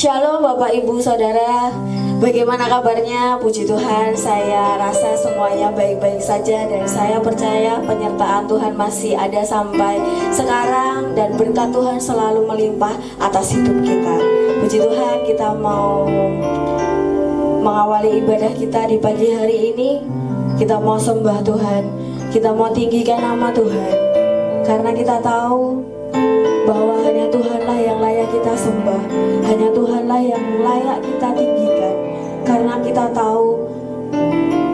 Shalom Bapak Ibu Saudara, bagaimana kabarnya? Puji Tuhan, saya rasa semuanya baik-baik saja. Dan saya percaya penyertaan Tuhan masih ada sampai sekarang. Dan berkat Tuhan selalu melimpah atas hidup kita. Puji Tuhan, kita mau mengawali ibadah kita di pagi hari ini. Kita mau sembah Tuhan, kita mau tinggikan nama Tuhan. Karena kita tahu bahwa hanya Tuhanlah yang layak kita sembah, hanya Tuhanlah yang layak kita tinggikan. Karena kita tahu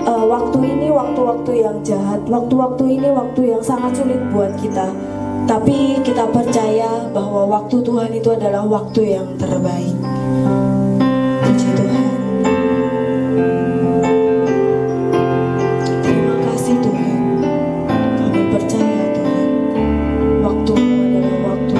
waktu ini waktu-waktu yang jahat, waktu-waktu ini waktu yang sangat sulit buat kita. Tapi kita percaya bahwa waktu Tuhan itu adalah waktu yang terbaik. Puji Tuhan. Terima kasih Tuhan. Kami percaya Tuhan, waktu-waktu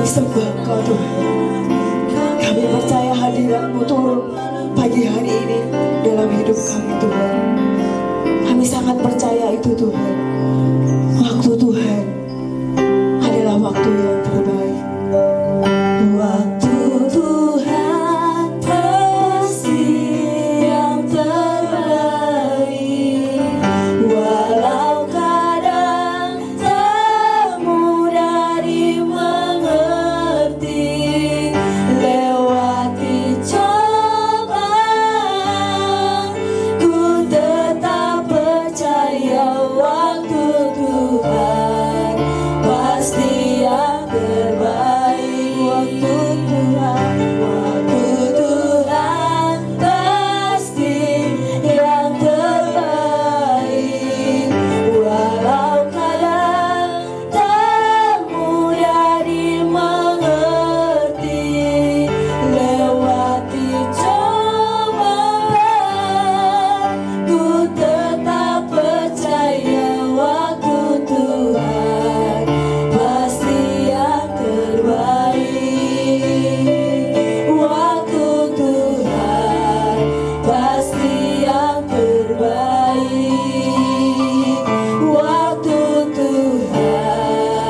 Kami sembah Engkau Tuhan. Kami percaya hadirat-Mu turun pagi hari ini dalam hidup kami Tuhan. Kami sangat percaya itu Tuhan. Waktu Tuhan adalah waktu yang terbaik. Waktu Tuhan pasti yang terbaik. Walau kadang tak mudah dimengerti, lewati cobaan, ku tetap percaya waktu Tuhan pasti yang terbaik. Waktu Tuhan, waktu Tuhan pasti yang terbaik. Walau kadang tak mudah dimengerti, lewati cobaan, ku tetap percaya waktu Tuhan pasti yang terbaik. Waktu Tuhan pasti yang terbaik. Waktu Tuhan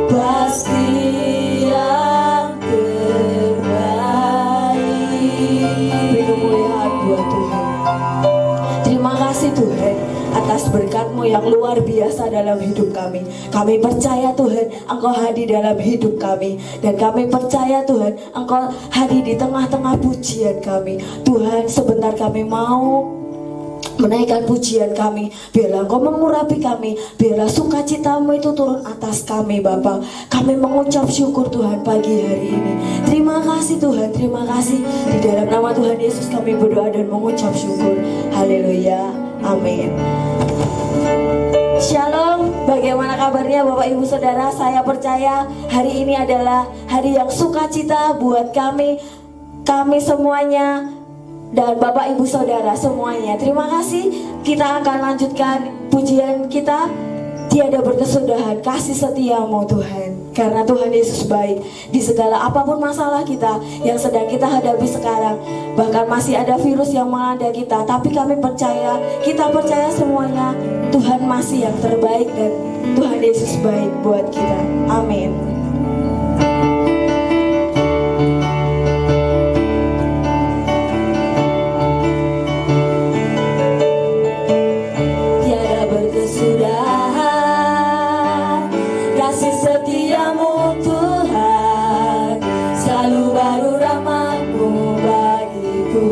pasti yang terbaik. Beri kemuliaan buat Tuhan. Terima kasih Tuhan atas berkat-Mu yang luar biasa dalam hidup kami. Kami percaya Tuhan Engkau hadir dalam hidup kami. Dan kami percaya Tuhan Engkau hadir di tengah-tengah pujian kami. Tuhan, sebentar kami mau menaikkan pujian kami. Biarlah Engkau mengurapi kami. Biarlah sukacita-Mu itu turun atas kami Bapa. Kami mengucap syukur Tuhan pagi hari ini. Terima kasih Tuhan, terima kasih. Di dalam nama Tuhan Yesus kami berdoa dan mengucap syukur. Haleluya, amin. Shalom, bagaimana kabarnya Bapak Ibu Saudara? Saya percaya hari ini adalah hari yang sukacita buat kami semuanya dan Bapak Ibu Saudara semuanya. Terima kasih. Kita akan lanjutkan pujian kita. Tiada berkesudahan kasih setia-Mu Tuhan. Karena Tuhan Yesus baik. Di segala apapun masalah kita yang sedang kita hadapi sekarang, bahkan masih ada virus yang melanda kita, tapi kami percaya, kita percaya semuanya Tuhan masih yang terbaik dan Tuhan Yesus baik buat kita. Amin. Kasih setia-Mu Tuhan, selalu baru rahmat-Mu bagiku.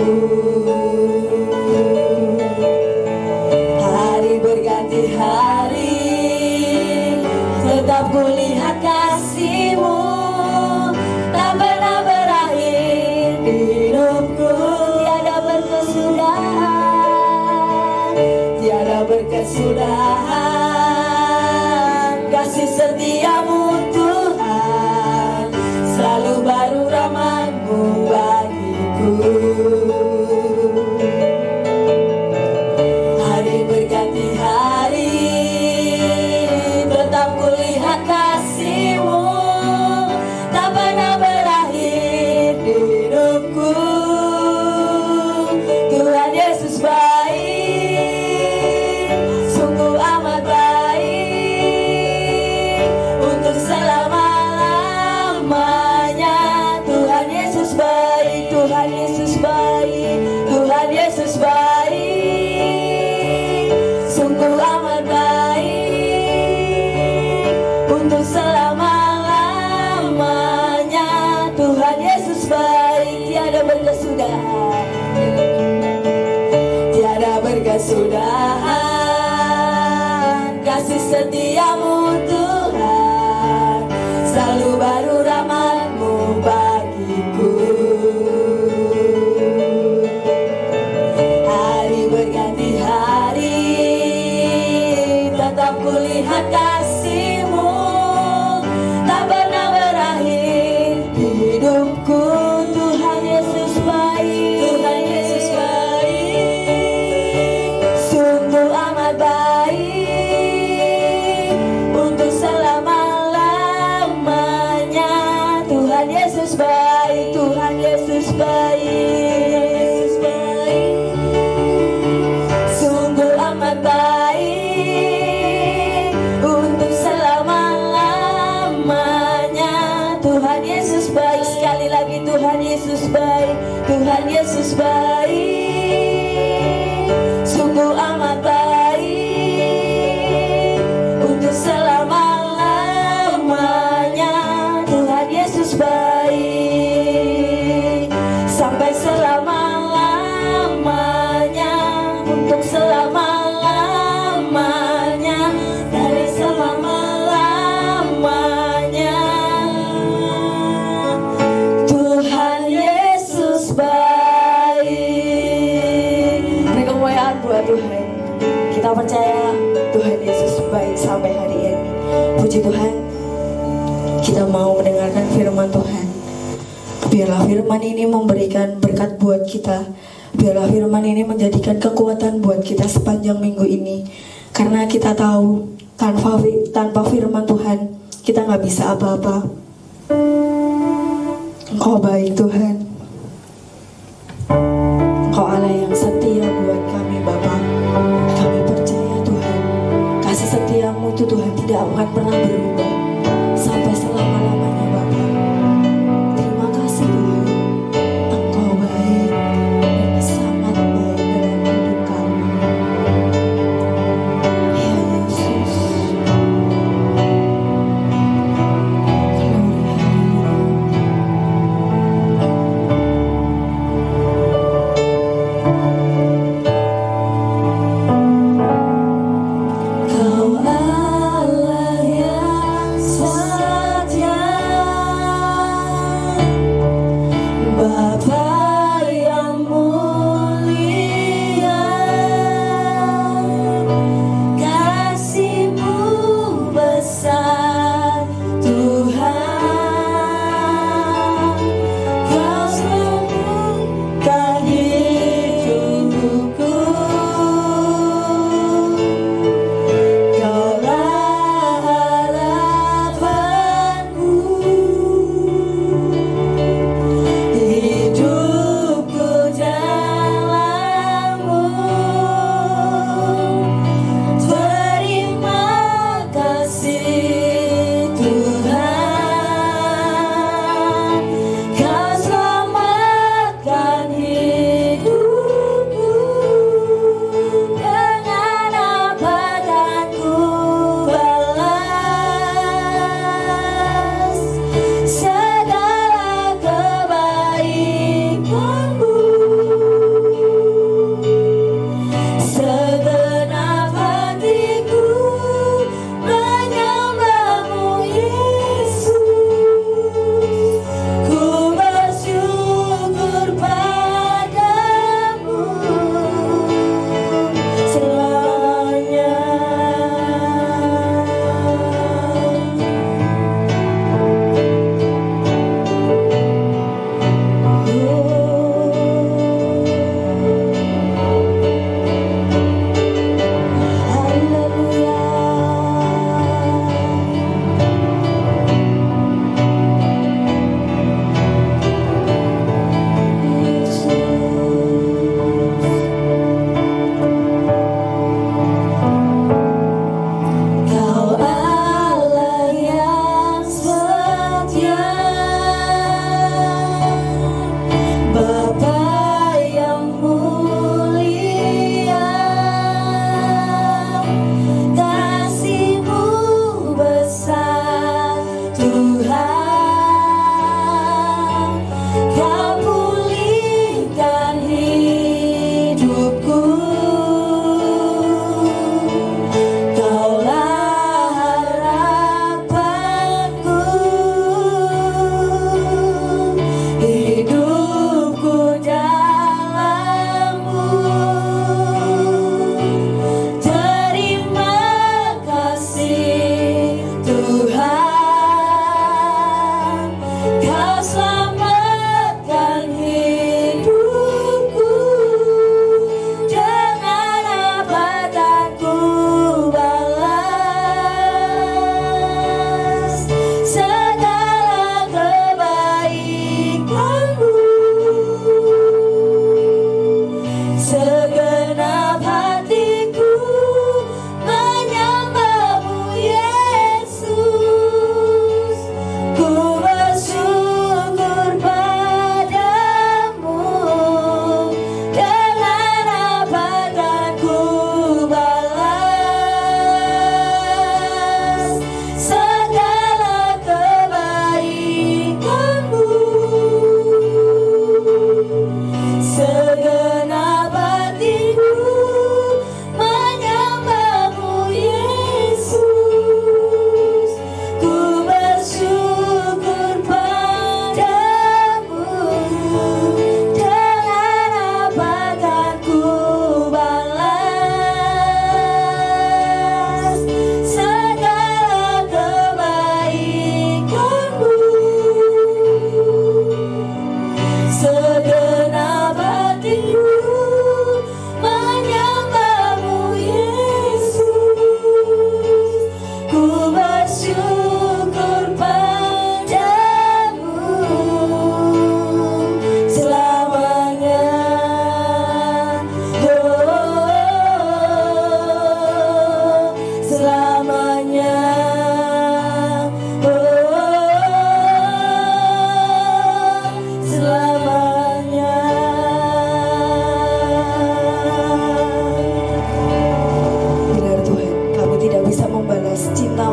Hari berganti hari, tetap kulihat kasih-Mu, tak pernah berakhir di hidupku. Tiada berkesudahan, tiada berkesudahan. Kasih setia-Mu Tuhan, selalu baru rahmat-Mu bagiku. Hari berganti hari, tetap kulihat kasih-Mu, tak pernah berakhir di hidupku. Tuhan Yesus baik, sungguh amat baik, untuk selama-lamanya. Tuhan Yesus baik, Tuhan Yesus baik, Tuhan Yesus baik, sungguh amat baik, untuk selama-lamanya. Tuhan Yesus baik, tiada berkesudahan, tiada berkesudahan. Kasih setia-Mu Tuhan, selalu baru rahmat-Mu bagiku. Hari berganti hari, tetap kulihat kasih-Mu, tak pernah berakhir di hidupku. Tuhan Yesus baik, Tuhan Yesus baik, sungguh amat baik, baik, Tuhan Yesus baik, sungguh amat baik untuk selama-lamanya. Tuhan Yesus baik, sekali lagi Tuhan Yesus baik, Tuhan Yesus baik, sungguh amat baik untuk selama-lamanya. Tuhan Yesus baik sampai selama-lamanya, untuk selama-lamanya, dari selama-lamanya. Tuhan Yesus baik. Beri kemuliaan buat Tuhan. Kita percaya Tuhan Yesus baik sampai hari ini. Puji Tuhan. Kita mau mendengarkan firman Tuhan. Biarlah firman ini memberikan berkat buat kita. Biarlah firman ini menjadikan kekuatan buat kita sepanjang minggu ini. Karena kita tahu tanpa firman Tuhan kita nggak bisa apa-apa. Engkau baik Tuhan. Engkau Allah yang setia buat kami Bapa. Kami percaya Tuhan, kasih setiamu itu Tuhan tidak akan pernah berubah sampai selama-lamanya Bapa. Terima kasih Tuhan, Engkau baik dan sangat baik dalam hidup kami. Ya Yesus, glory haleluya. Kau Allah yang setia, Bapa yang mulia, kasih-Mu besar Tuhan. Kau sembuhkan hidupku, Kaulah harapanku, hidupku dalam-Mu. Terima kasih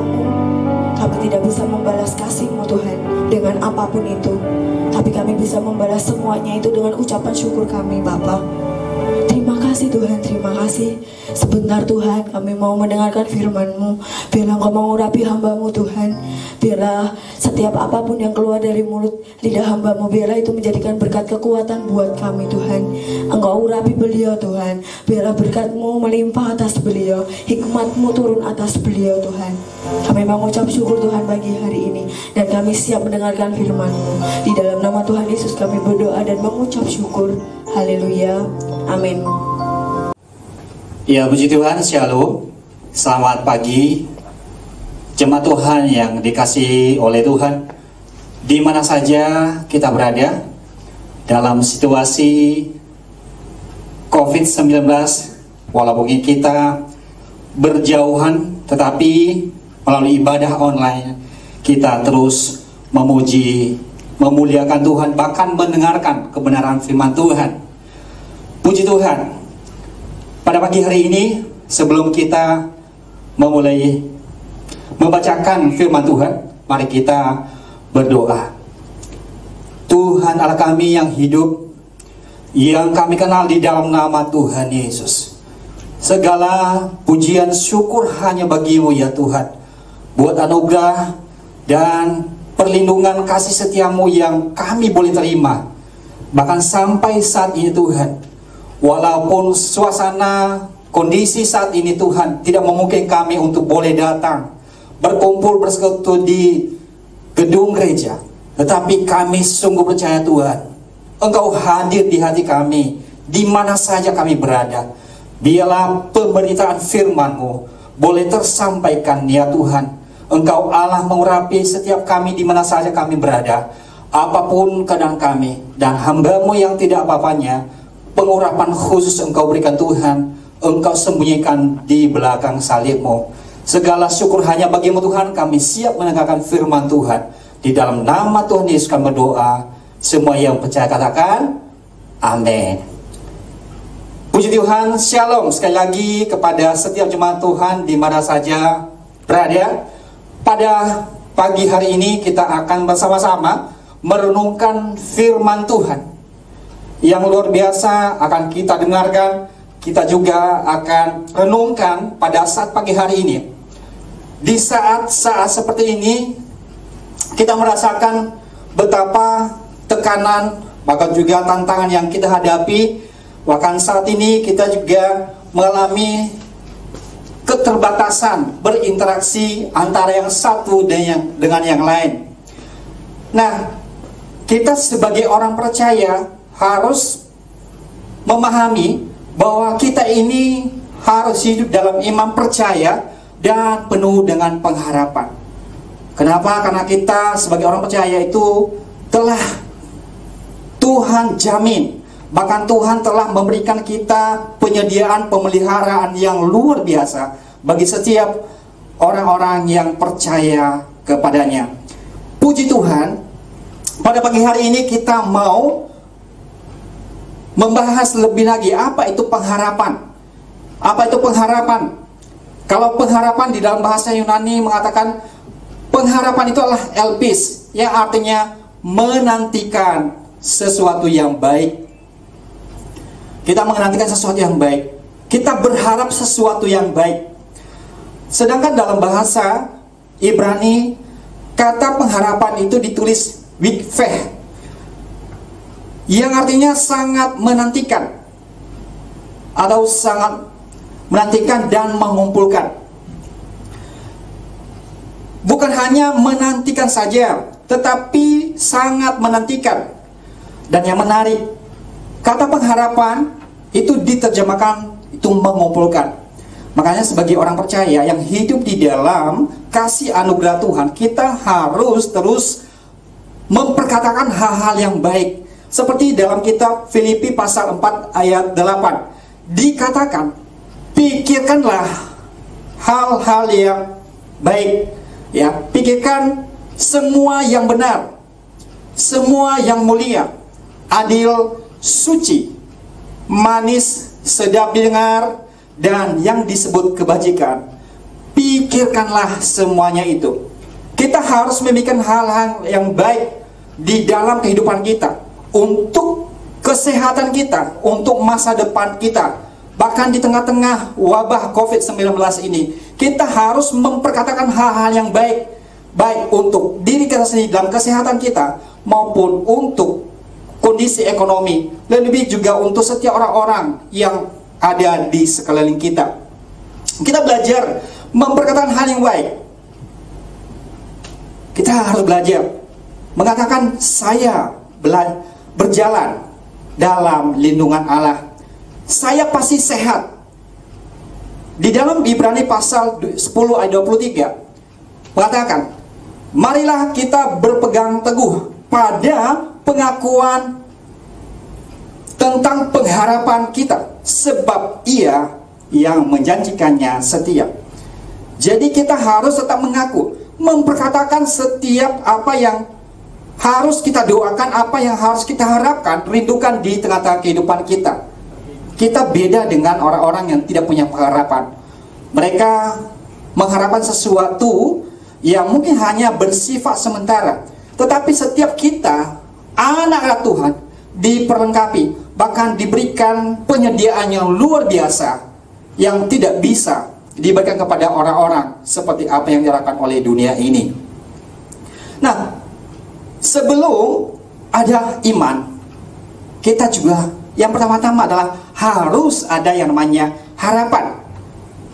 cinta-Mu. Kami tidak bisa membalas kasih-Mu Tuhan dengan apapun itu, tapi kami bisa membalas semuanya itu dengan ucapan syukur kami Bapa. Terima kasih Tuhan, terima kasih. Sebentar Tuhan, kami mau mendengarkan firman-Mu. Biarlah Engkau mengurapi hamba-Mu Tuhan. Biarlah setiap apapun yang keluar dari mulut lidah hamba-Mu, biarlah itu menjadikan berkat kekuatan buat kami Tuhan. Engkau urapi beliau Tuhan. Biarlah berkat-Mu melimpah atas beliau, hikmat-Mu turun atas beliau Tuhan. Kami mengucap syukur Tuhan bagi hari ini, dan kami siap mendengarkan firman-Mu. Di dalam nama Tuhan Yesus kami berdoa dan mengucap syukur. Haleluya. Amin. Ya, puji Tuhan, shalom. Selamat pagi jemaat Tuhan yang dikasihi oleh Tuhan. Di mana saja kita berada dalam situasi COVID-19, walaupun kita berjauhan, tetapi melalui ibadah online kita terus memuji, memuliakan Tuhan, bahkan mendengarkan kebenaran firman Tuhan. Puji Tuhan. Pada pagi hari ini, sebelum kita memulai membacakan firman Tuhan, mari kita berdoa. Tuhan Allah kami yang hidup, yang kami kenal di dalam nama Tuhan Yesus, segala pujian syukur hanya bagi-Mu ya Tuhan, buat anugerah dan perlindungan kasih setia-Mu yang kami boleh terima. Bahkan sampai saat ini Tuhan, walaupun suasana kondisi saat ini Tuhan tidak memungkinkan kami untuk boleh datang berkumpul bersekutu di gedung gereja, tetapi kami sungguh percaya Tuhan, Engkau hadir di hati kami di mana saja kami berada. Biarlah pemberitaan firman-Mu boleh tersampaikan ya Tuhan. Engkau Allah mengurapi setiap kami di mana saja kami berada, apapun keadaan kami, dan hamba-Mu yang tidak apa-apanya, pengurapan khusus Engkau berikan Tuhan. Engkau sembunyikan di belakang salib-Mu. Segala syukur hanya bagi-Mu Tuhan. Kami siap mendengarkan firman Tuhan. Di dalam nama Tuhan Yesus kami berdoa. Semua yang percaya katakan amin. Puji Tuhan, shalom sekali lagi kepada setiap jemaat Tuhan di mana saja berada. Pada pagi hari ini kita akan bersama-sama merenungkan firman Tuhan yang luar biasa akan kita dengarkan, kita juga akan renungkan pada saat pagi hari ini. Di saat-saat seperti ini, kita merasakan betapa tekanan, bahkan juga tantangan yang kita hadapi. Bahkan saat ini kita juga mengalami keterbatasan berinteraksi antara yang satu dengan yang lain. Nah, kita sebagai orang percaya harus memahami bahwa kita ini harus hidup dalam iman percaya dan penuh dengan pengharapan. Kenapa? Karena kita sebagai orang percaya itu telah Tuhan jamin, bahkan Tuhan telah memberikan kita penyediaan pemeliharaan yang luar biasa bagi setiap orang-orang yang percaya kepadanya. Puji Tuhan, pada pagi hari ini kita mau membahas lebih lagi apa itu pengharapan. Apa itu pengharapan? Kalau pengharapan di dalam bahasa Yunani mengatakan pengharapan itu adalah elpis, yang artinya menantikan sesuatu yang baik. Kita menantikan sesuatu yang baik. Kita berharap sesuatu yang baik. Sedangkan dalam bahasa Ibrani, kata pengharapan itu ditulis wikfeh, yang artinya sangat menantikan atau sangat menantikan dan mengumpulkan. Bukan hanya menantikan saja, tetapi sangat menantikan. Dan yang menarik, kata pengharapan itu diterjemahkan itu mengumpulkan. Makanya sebagai orang percaya yang hidup di dalam kasih anugerah Tuhan, kita harus terus memperkatakan hal-hal yang baik. Seperti dalam kitab Filipi pasal 4 ayat 8 dikatakan, pikirkanlah hal-hal yang baik, ya, pikirkan semua yang benar, semua yang mulia, adil, suci, manis, sedap didengar, dan yang disebut kebajikan. pikirkanlah semuanya itu. Kita harus memikirkan hal-hal yang baik di dalam kehidupan kita, untuk kesehatan kita, untuk masa depan kita. Bahkan di tengah-tengah wabah COVID-19 ini, kita harus memperkatakan hal-hal yang baik, baik untuk diri kita sendiri dalam kesehatan kita, maupun untuk kondisi ekonomi, lebih juga untuk setiap orang-orang yang ada di sekeliling kita. Kita belajar memperkatakan hal yang baik. Kita harus belajar mengatakan, saya berjalan dalam lindungan Allah, saya pasti sehat. Di dalam Ibrani pasal 10 ayat 23 mengatakan, marilah kita berpegang teguh pada pengakuan tentang pengharapan kita, sebab Ia yang menjanjikannya setia. Jadi kita harus tetap mengaku, memperkatakan setiap apa yang harus kita doakan, apa yang harus kita harapkan, rindukan di tengah-tengah kehidupan kita. Kita beda dengan orang-orang yang tidak punya pengharapan. Mereka mengharapkan sesuatu yang mungkin hanya bersifat sementara. Tetapi setiap kita, anak-anak Tuhan, diperlengkapi, bahkan diberikan penyediaan yang luar biasa, yang tidak bisa diberikan kepada orang-orang seperti apa yang dilakukan oleh dunia ini. Nah, sebelum ada iman, kita juga yang pertama-tama adalah harus ada yang namanya harapan.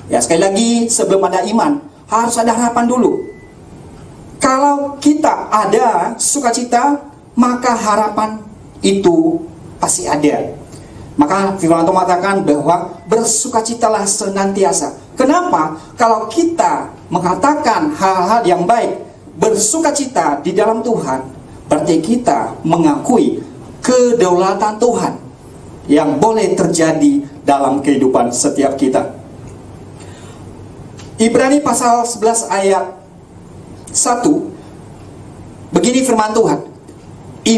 Ya, sekali lagi, sebelum ada iman, harus ada harapan dulu. Kalau kita ada sukacita, maka harapan itu pasti ada. Maka firman Tuhan mengatakan bahwa bersukacitalah senantiasa. Kenapa? Kalau kita mengatakan hal-hal yang baik, bersukacita di dalam Tuhan, berarti kita mengakui kedaulatan Tuhan yang boleh terjadi dalam kehidupan setiap kita. Ibrani pasal 11 ayat 1, begini firman Tuhan,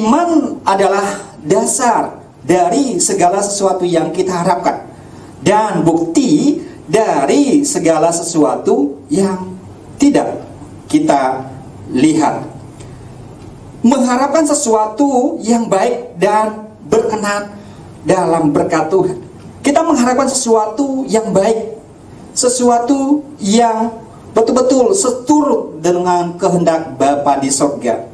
iman adalah dasar dari segala sesuatu yang kita harapkan, dan bukti dari segala sesuatu yang tidak kita lihat. Mengharapkan sesuatu yang baik dan berkenan dalam berkat Tuhan. Kita mengharapkan sesuatu yang baik, sesuatu yang betul-betul seturut dengan kehendak Bapa di sorga.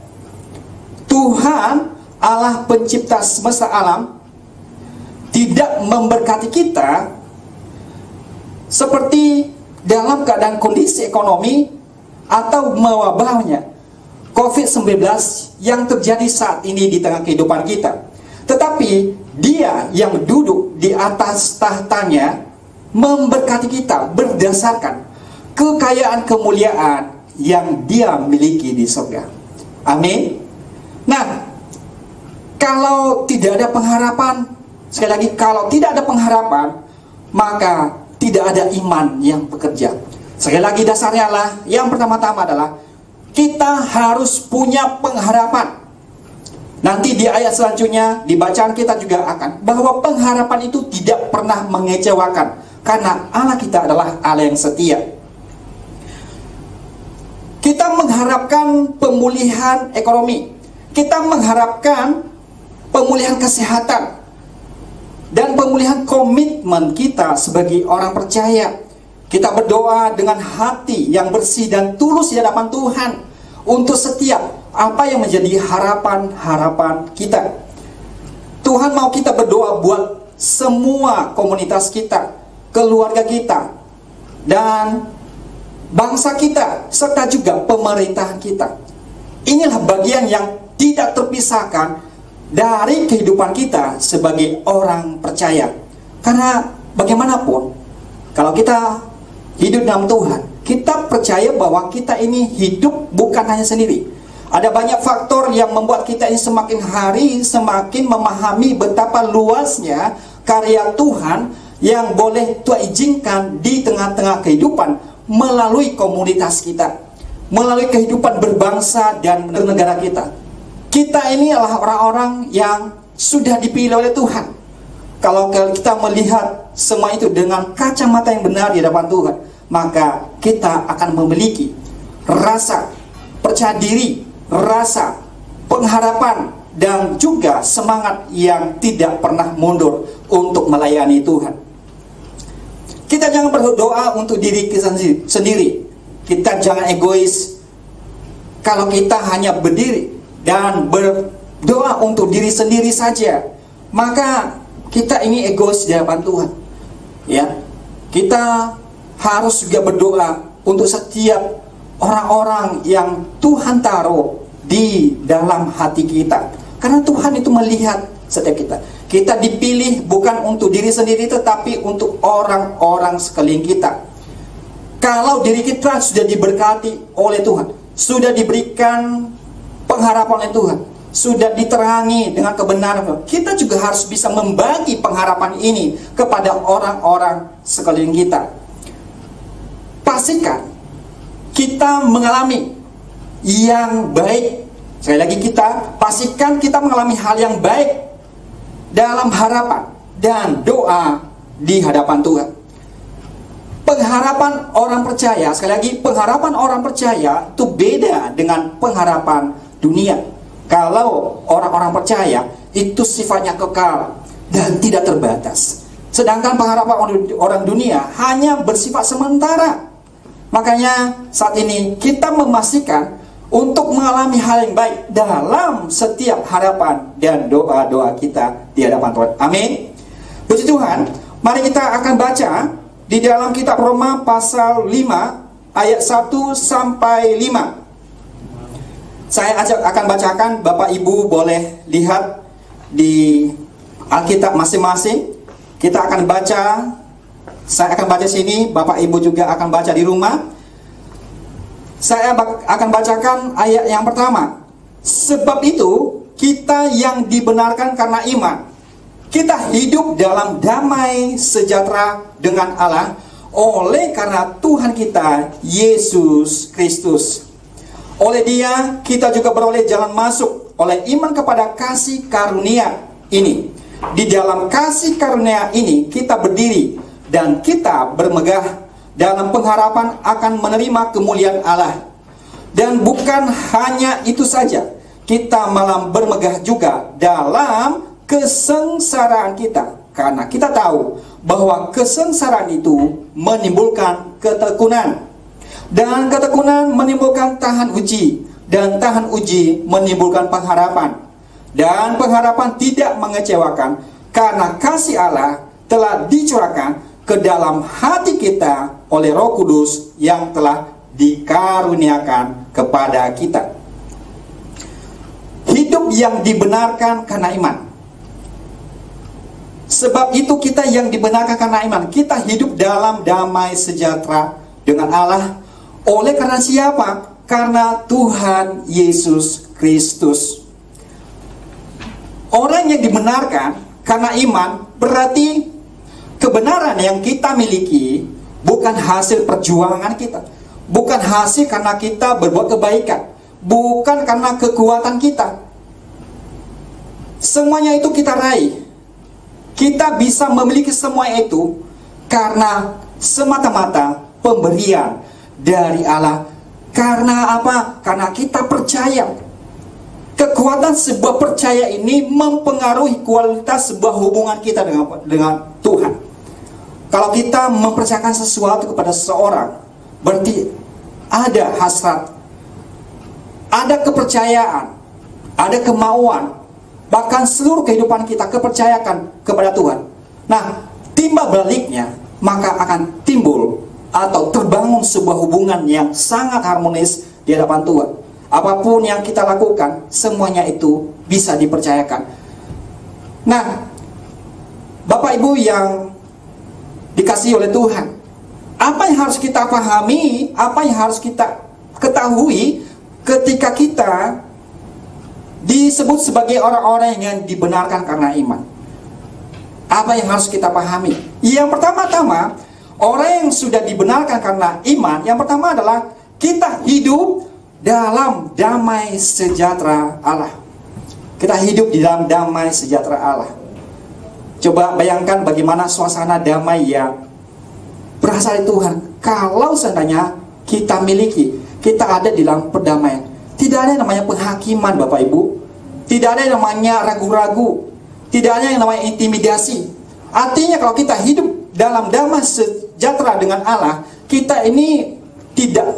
Tuhan Allah pencipta semesta alam tidak memberkati kita seperti dalam keadaan kondisi ekonomi atau mewabahnya COVID-19 yang terjadi saat ini di tengah kehidupan kita. Tetapi Dia yang duduk di atas tahtanya memberkati kita berdasarkan kekayaan kemuliaan yang Dia miliki di surga. Amin. Nah, kalau tidak ada pengharapan, sekali lagi, kalau tidak ada pengharapan, maka tidak ada iman yang bekerja. Sekali lagi, dasarnya adalah, yang pertama-tama adalah kita harus punya pengharapan. Nanti di ayat selanjutnya, di bacaan kita juga akan, bahwa pengharapan itu tidak pernah mengecewakan, karena Allah kita adalah Allah yang setia. Kita mengharapkan pemulihan ekonomi, kita mengharapkan pemulihan kesehatan, dan pemulihan komitmen kita sebagai orang percaya. Kita berdoa dengan hati yang bersih dan tulus di hadapan Tuhan untuk setiap apa yang menjadi harapan-harapan kita. Tuhan mau kita berdoa buat semua komunitas kita, keluarga kita, dan bangsa kita, serta juga pemerintahan kita. Inilah bagian yang tidak terpisahkan dari kehidupan kita sebagai orang percaya. Karena bagaimanapun, kalau kita hidup dalam Tuhan, kita percaya bahwa kita ini hidup bukan hanya sendiri. Ada banyak faktor yang membuat kita ini semakin hari semakin memahami betapa luasnya karya Tuhan yang boleh Tuhan izinkan di tengah-tengah kehidupan melalui komunitas kita, melalui kehidupan berbangsa dan bernegara kita. Kita ini adalah orang-orang yang sudah dipilih oleh Tuhan. Kalau kita melihat semua itu dengan kacamata yang benar di hadapan Tuhan, maka kita akan memiliki rasa percaya diri, rasa pengharapan, dan juga semangat yang tidak pernah mundur untuk melayani Tuhan. Kita jangan berdoa untuk diri kita sendiri. Kita jangan egois. Kalau kita hanya berdiri dan berdoa untuk diri sendiri saja, maka kita ini egois di hadapan Tuhan. Ya, kita harus juga berdoa untuk setiap orang-orang yang Tuhan taruh di dalam hati kita. Karena Tuhan itu melihat setiap kita. Kita dipilih bukan untuk diri sendiri, tetapi untuk orang-orang sekeliling kita. Kalau diri kita sudah diberkati oleh Tuhan, sudah diberikan pengharapan oleh Tuhan, sudah diterangi dengan kebenaran, kita juga harus bisa membagi pengharapan ini kepada orang-orang sekeliling kita. Pastikan kita mengalami yang baik. Sekali lagi, kita pastikan kita mengalami hal yang baik dalam harapan dan doa di hadapan Tuhan. Pengharapan orang percaya, sekali lagi, pengharapan orang percaya itu beda dengan pengharapan dunia. Kalau orang-orang percaya itu sifatnya kekal dan tidak terbatas, sedangkan pengharapan orang dunia hanya bersifat sementara. Makanya saat ini kita memastikan untuk mengalami hal yang baik dalam setiap harapan dan doa-doa kita di hadapan Tuhan. Amin. Puji Tuhan. Mari kita akan baca di dalam kitab Roma pasal 5 ayat 1 sampai 5. Saya akan bacakan, Bapak Ibu boleh lihat di Alkitab masing-masing. Kita akan baca, saya akan baca sini, Bapak Ibu juga akan baca di rumah. Saya akan bacakan ayat yang pertama. Sebab itu, kita yang dibenarkan karena iman, kita hidup dalam damai sejahtera dengan Allah oleh karena Tuhan kita, Yesus Kristus. Oleh Dia, kita juga beroleh jalan masuk oleh iman kepada kasih karunia ini. Di dalam kasih karunia ini, kita berdiri dan kita bermegah dalam pengharapan akan menerima kemuliaan Allah. Dan bukan hanya itu saja, kita malah bermegah juga dalam kesengsaraan kita. Karena kita tahu bahwa kesengsaraan itu menimbulkan ketekunan. Dan ketekunan menimbulkan tahan uji. Dan tahan uji menimbulkan pengharapan. Dan pengharapan tidak mengecewakan, karena kasih Allah telah dicurahkan ke dalam hati kita oleh Roh Kudus yang telah dikaruniakan kepada kita. Hidup yang dibenarkan karena iman. Sebab itu kita yang dibenarkan karena iman, kita hidup dalam damai sejahtera dengan Allah. Oleh karena siapa? Karena Tuhan Yesus Kristus. Orang yang dibenarkan karena iman berarti kebenaran yang kita miliki bukan hasil perjuangan kita, bukan hasil karena kita berbuat kebaikan, bukan karena kekuatan kita. Semuanya itu kita raih. Kita bisa memiliki semua itu karena semata-mata pemberian dari Allah. Karena apa? Karena kita percaya. Kekuatan sebuah percaya ini mempengaruhi kualitas sebuah hubungan kita dengan Tuhan. Kalau kita mempercayakan sesuatu kepada seseorang, berarti ada hasrat, ada kepercayaan, ada kemauan, bahkan seluruh kehidupan kita kepercayakan kepada Tuhan. Nah, timbal baliknya, maka akan timbul atau terbangun sebuah hubungan yang sangat harmonis di hadapan Tuhan. Apapun yang kita lakukan, semuanya itu bisa dipercayakan. Nah, Bapak Ibu yang dikasihi oleh Tuhan, apa yang harus kita pahami, apa yang harus kita ketahui ketika kita disebut sebagai orang-orang yang dibenarkan karena iman? Apa yang harus kita pahami? Yang pertama-tama, orang yang sudah dibenarkan karena iman, yang pertama adalah kita hidup dalam damai sejahtera Allah. Kita hidup di dalam damai sejahtera Allah. Coba bayangkan bagaimana suasana damai yang berasal dari Tuhan. kalau seandainya kita miliki, kita ada di dalam perdamaian. Tidak ada yang namanya penghakiman, Bapak Ibu. Tidak ada yang namanya ragu-ragu. Tidak ada yang namanya intimidasi. Artinya kalau kita hidup dalam damai sejahtera dengan Allah, kita ini tidak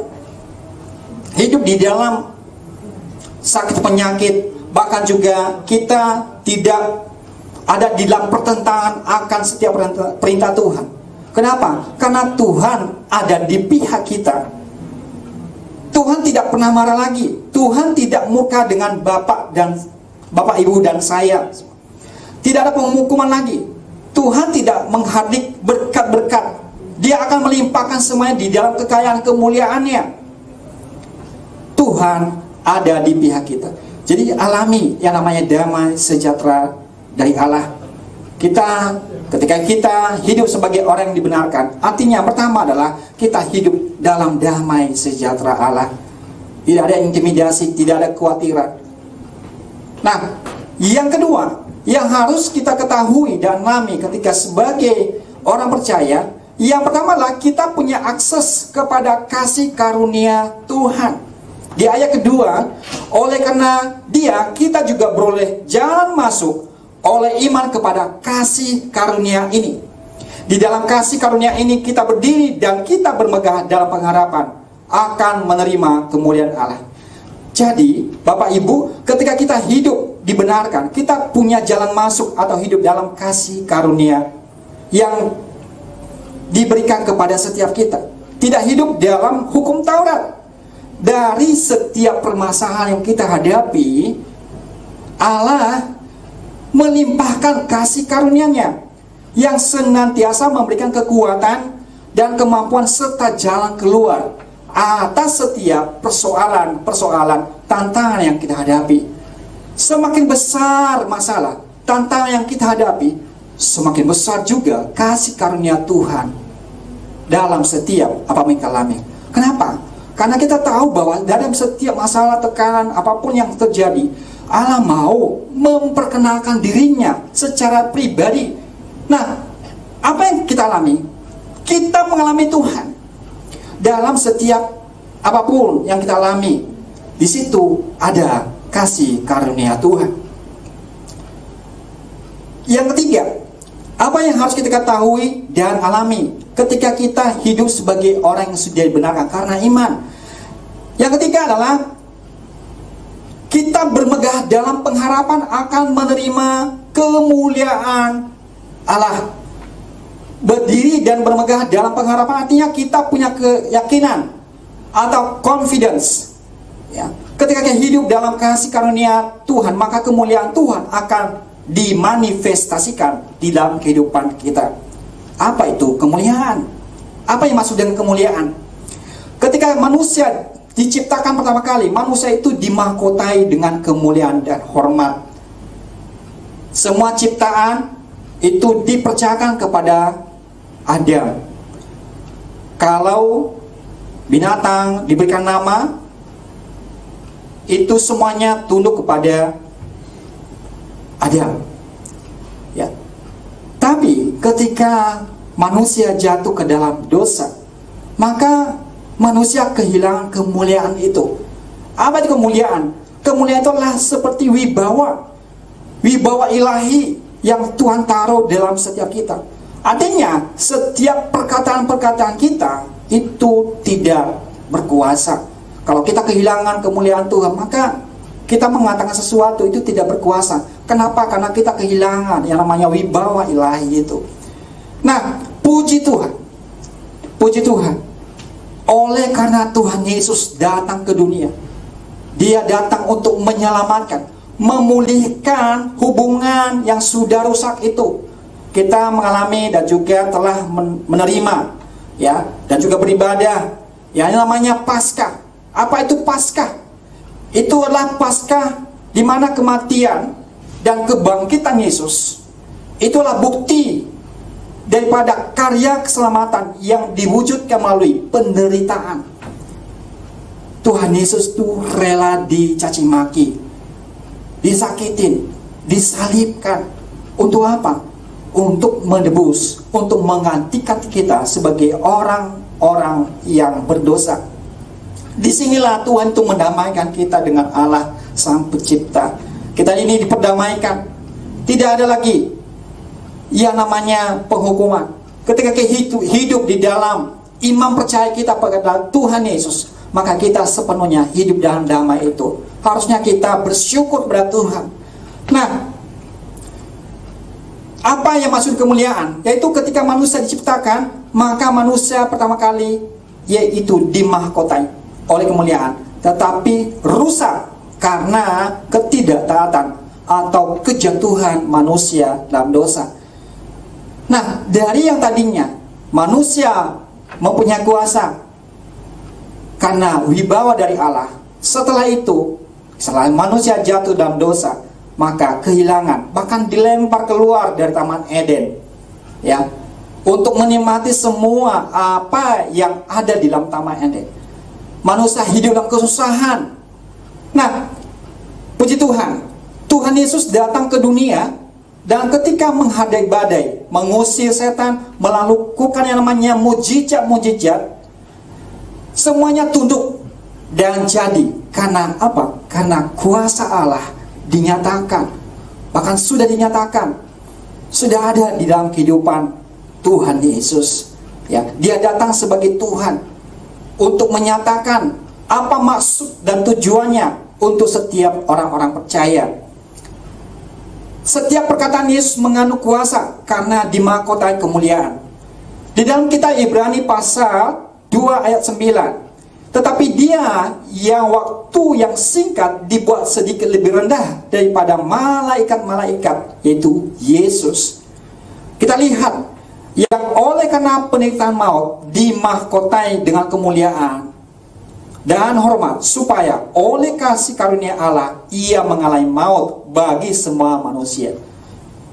hidup di dalam sakit penyakit, bahkan juga kita tidak ada di dalam pertentangan akan setiap perintah Tuhan. Kenapa? Karena Tuhan ada di pihak kita. Tuhan tidak pernah marah lagi. Tuhan tidak murka dengan Bapak, Ibu dan saya. Tidak ada penghukuman lagi. Tuhan tidak menghardik berkat-berkat. Dia akan melimpahkan semuanya di dalam kekayaan kemuliaannya. Tuhan ada di pihak kita. Jadi alami yang namanya damai sejahtera dari Allah. Ketika kita hidup sebagai orang yang dibenarkan, artinya pertama adalah kita hidup dalam damai sejahtera Allah. Tidak ada intimidasi, tidak ada kekhawatiran. Nah, yang kedua yang harus kita ketahui dan alami ketika sebagai orang percaya, yang pertama adalah kita punya akses kepada kasih karunia Tuhan. Di ayat kedua, oleh karena Dia, kita juga beroleh jalan masuk oleh iman kepada kasih karunia ini. Di dalam kasih karunia ini kita berdiri dan kita bermegah dalam pengharapan akan menerima kemuliaan Allah. Jadi Bapak Ibu, ketika kita hidup dibenarkan, kita punya jalan masuk atau hidup dalam kasih karunia yang diberikan kepada setiap kita. Tidak hidup dalam hukum Taurat. Dari setiap permasalahan yang kita hadapi, Allah melimpahkan kasih karunia-Nya yang senantiasa memberikan kekuatan dan kemampuan serta jalan keluar atas setiap persoalan, tantangan yang kita hadapi. Semakin besar masalah, tantangan yang kita hadapi, semakin besar juga kasih karunia Tuhan dalam setiap apa yang kita alami. Kenapa? Karena kita tahu bahwa dalam setiap masalah, tekanan, apapun yang terjadi, Allah mau memperkenalkan dirinya secara pribadi. Nah, apa yang kita alami? Kita mengalami Tuhan dalam setiap apapun yang kita alami. Di situ ada kasih karunia Tuhan. Yang ketiga, apa yang harus kita ketahui dan alami ketika kita hidup sebagai orang yang sudah dibenarkan karena iman? Yang ketiga adalah kita bermegah dalam pengharapan akan menerima kemuliaan Allah. Berdiri dan bermegah dalam pengharapan artinya kita punya keyakinan atau confidence. Ya. Ketika kita hidup dalam kasih karunia Tuhan, maka kemuliaan Tuhan akan dimanifestasikan di dalam kehidupan kita. Apa itu kemuliaan? Apa yang maksud dengan kemuliaan? Ketika manusia diciptakan pertama kali, manusia itu dimahkotai dengan kemuliaan dan hormat. Semua ciptaan itu dipercayakan kepada Adam. Kalau binatang diberikan nama, itu semuanya tunduk kepada Adam. Ya. Tapi ketika manusia jatuh ke dalam dosa, maka manusia kehilangan kemuliaan itu. Apa itu kemuliaan? Kemuliaan itu adalah seperti wibawa ilahi yang Tuhan taruh dalam setiap kita. Artinya setiap perkataan-perkataan kita itu tidak berkuasa. Kalau kita kehilangan kemuliaan Tuhan, maka kita mengatakan sesuatu itu tidak berkuasa. Kenapa? Karena kita kehilangan yang namanya wibawa ilahi itu. Nah, puji Tuhan. Puji Tuhan. Oleh karena Tuhan Yesus datang ke dunia, Dia datang untuk menyelamatkan, memulihkan hubungan yang sudah rusak itu. Kita mengalami dan juga telah menerima, ya, dan juga beribadah, ya, yang namanya Paskah. Apa itu Paskah? Itu adalah Paskah di mana kematian dan kebangkitan Yesus itulah bukti daripada karya keselamatan yang diwujudkan melalui penderitaan. Tuhan Yesus itu rela dicaci maki, disakitin, disalibkan. Untuk apa? Untuk menebus, untuk menggantikan kita sebagai orang orang yang berdosa. Disinilah Tuhan itu mendamaikan kita dengan Allah Sang Pencipta. Kita ini diperdamaikan. Tidak ada lagi yang namanya penghukuman. Ketika kita hidup di dalam iman percaya kita pada Tuhan Yesus, maka kita sepenuhnya hidup dalam damai itu. Harusnya kita bersyukur kepada Tuhan. Nah, apa yang maksud kemuliaan? Yaitu ketika manusia diciptakan, maka manusia pertama kali yaitu dimahkotai oleh kemuliaan, tetapi rusak karena ketidaktaatan atau kejatuhan manusia dalam dosa. Nah, dari yang tadinya manusia mempunyai kuasa karena wibawa dari Allah, setelah itu, setelah manusia jatuh dalam dosa, maka kehilangan, bahkan dilempar keluar dari Taman Eden, ya, untuk menikmati semua apa yang ada di dalam Taman Eden. Manusia hidup dalam kesusahan. Nah, puji Tuhan, Tuhan Yesus datang ke dunia, dan ketika menghadai badai, mengusir setan, melakukan yang namanya mujizat-mujizat, semuanya tunduk dan jadi. Karena apa? Karena kuasa Allah dinyatakan, bahkan sudah dinyatakan, sudah ada di dalam kehidupan Tuhan Yesus. Ya, Dia datang sebagai Tuhan untuk menyatakan apa maksud dan tujuannya untuk setiap orang-orang percaya. Setiap perkataan Yesus mengandung kuasa karena dimahkotai kemuliaan. Di dalam kitab Ibrani pasal 2 ayat 9. Tetapi Dia yang waktu yang singkat dibuat sedikit lebih rendah daripada malaikat-malaikat, yaitu Yesus. Kita lihat, yang oleh karena penderitaan maut dimahkotai dengan kemuliaan dan hormat, supaya oleh kasih karunia Allah Ia mengalami maut bagi semua manusia.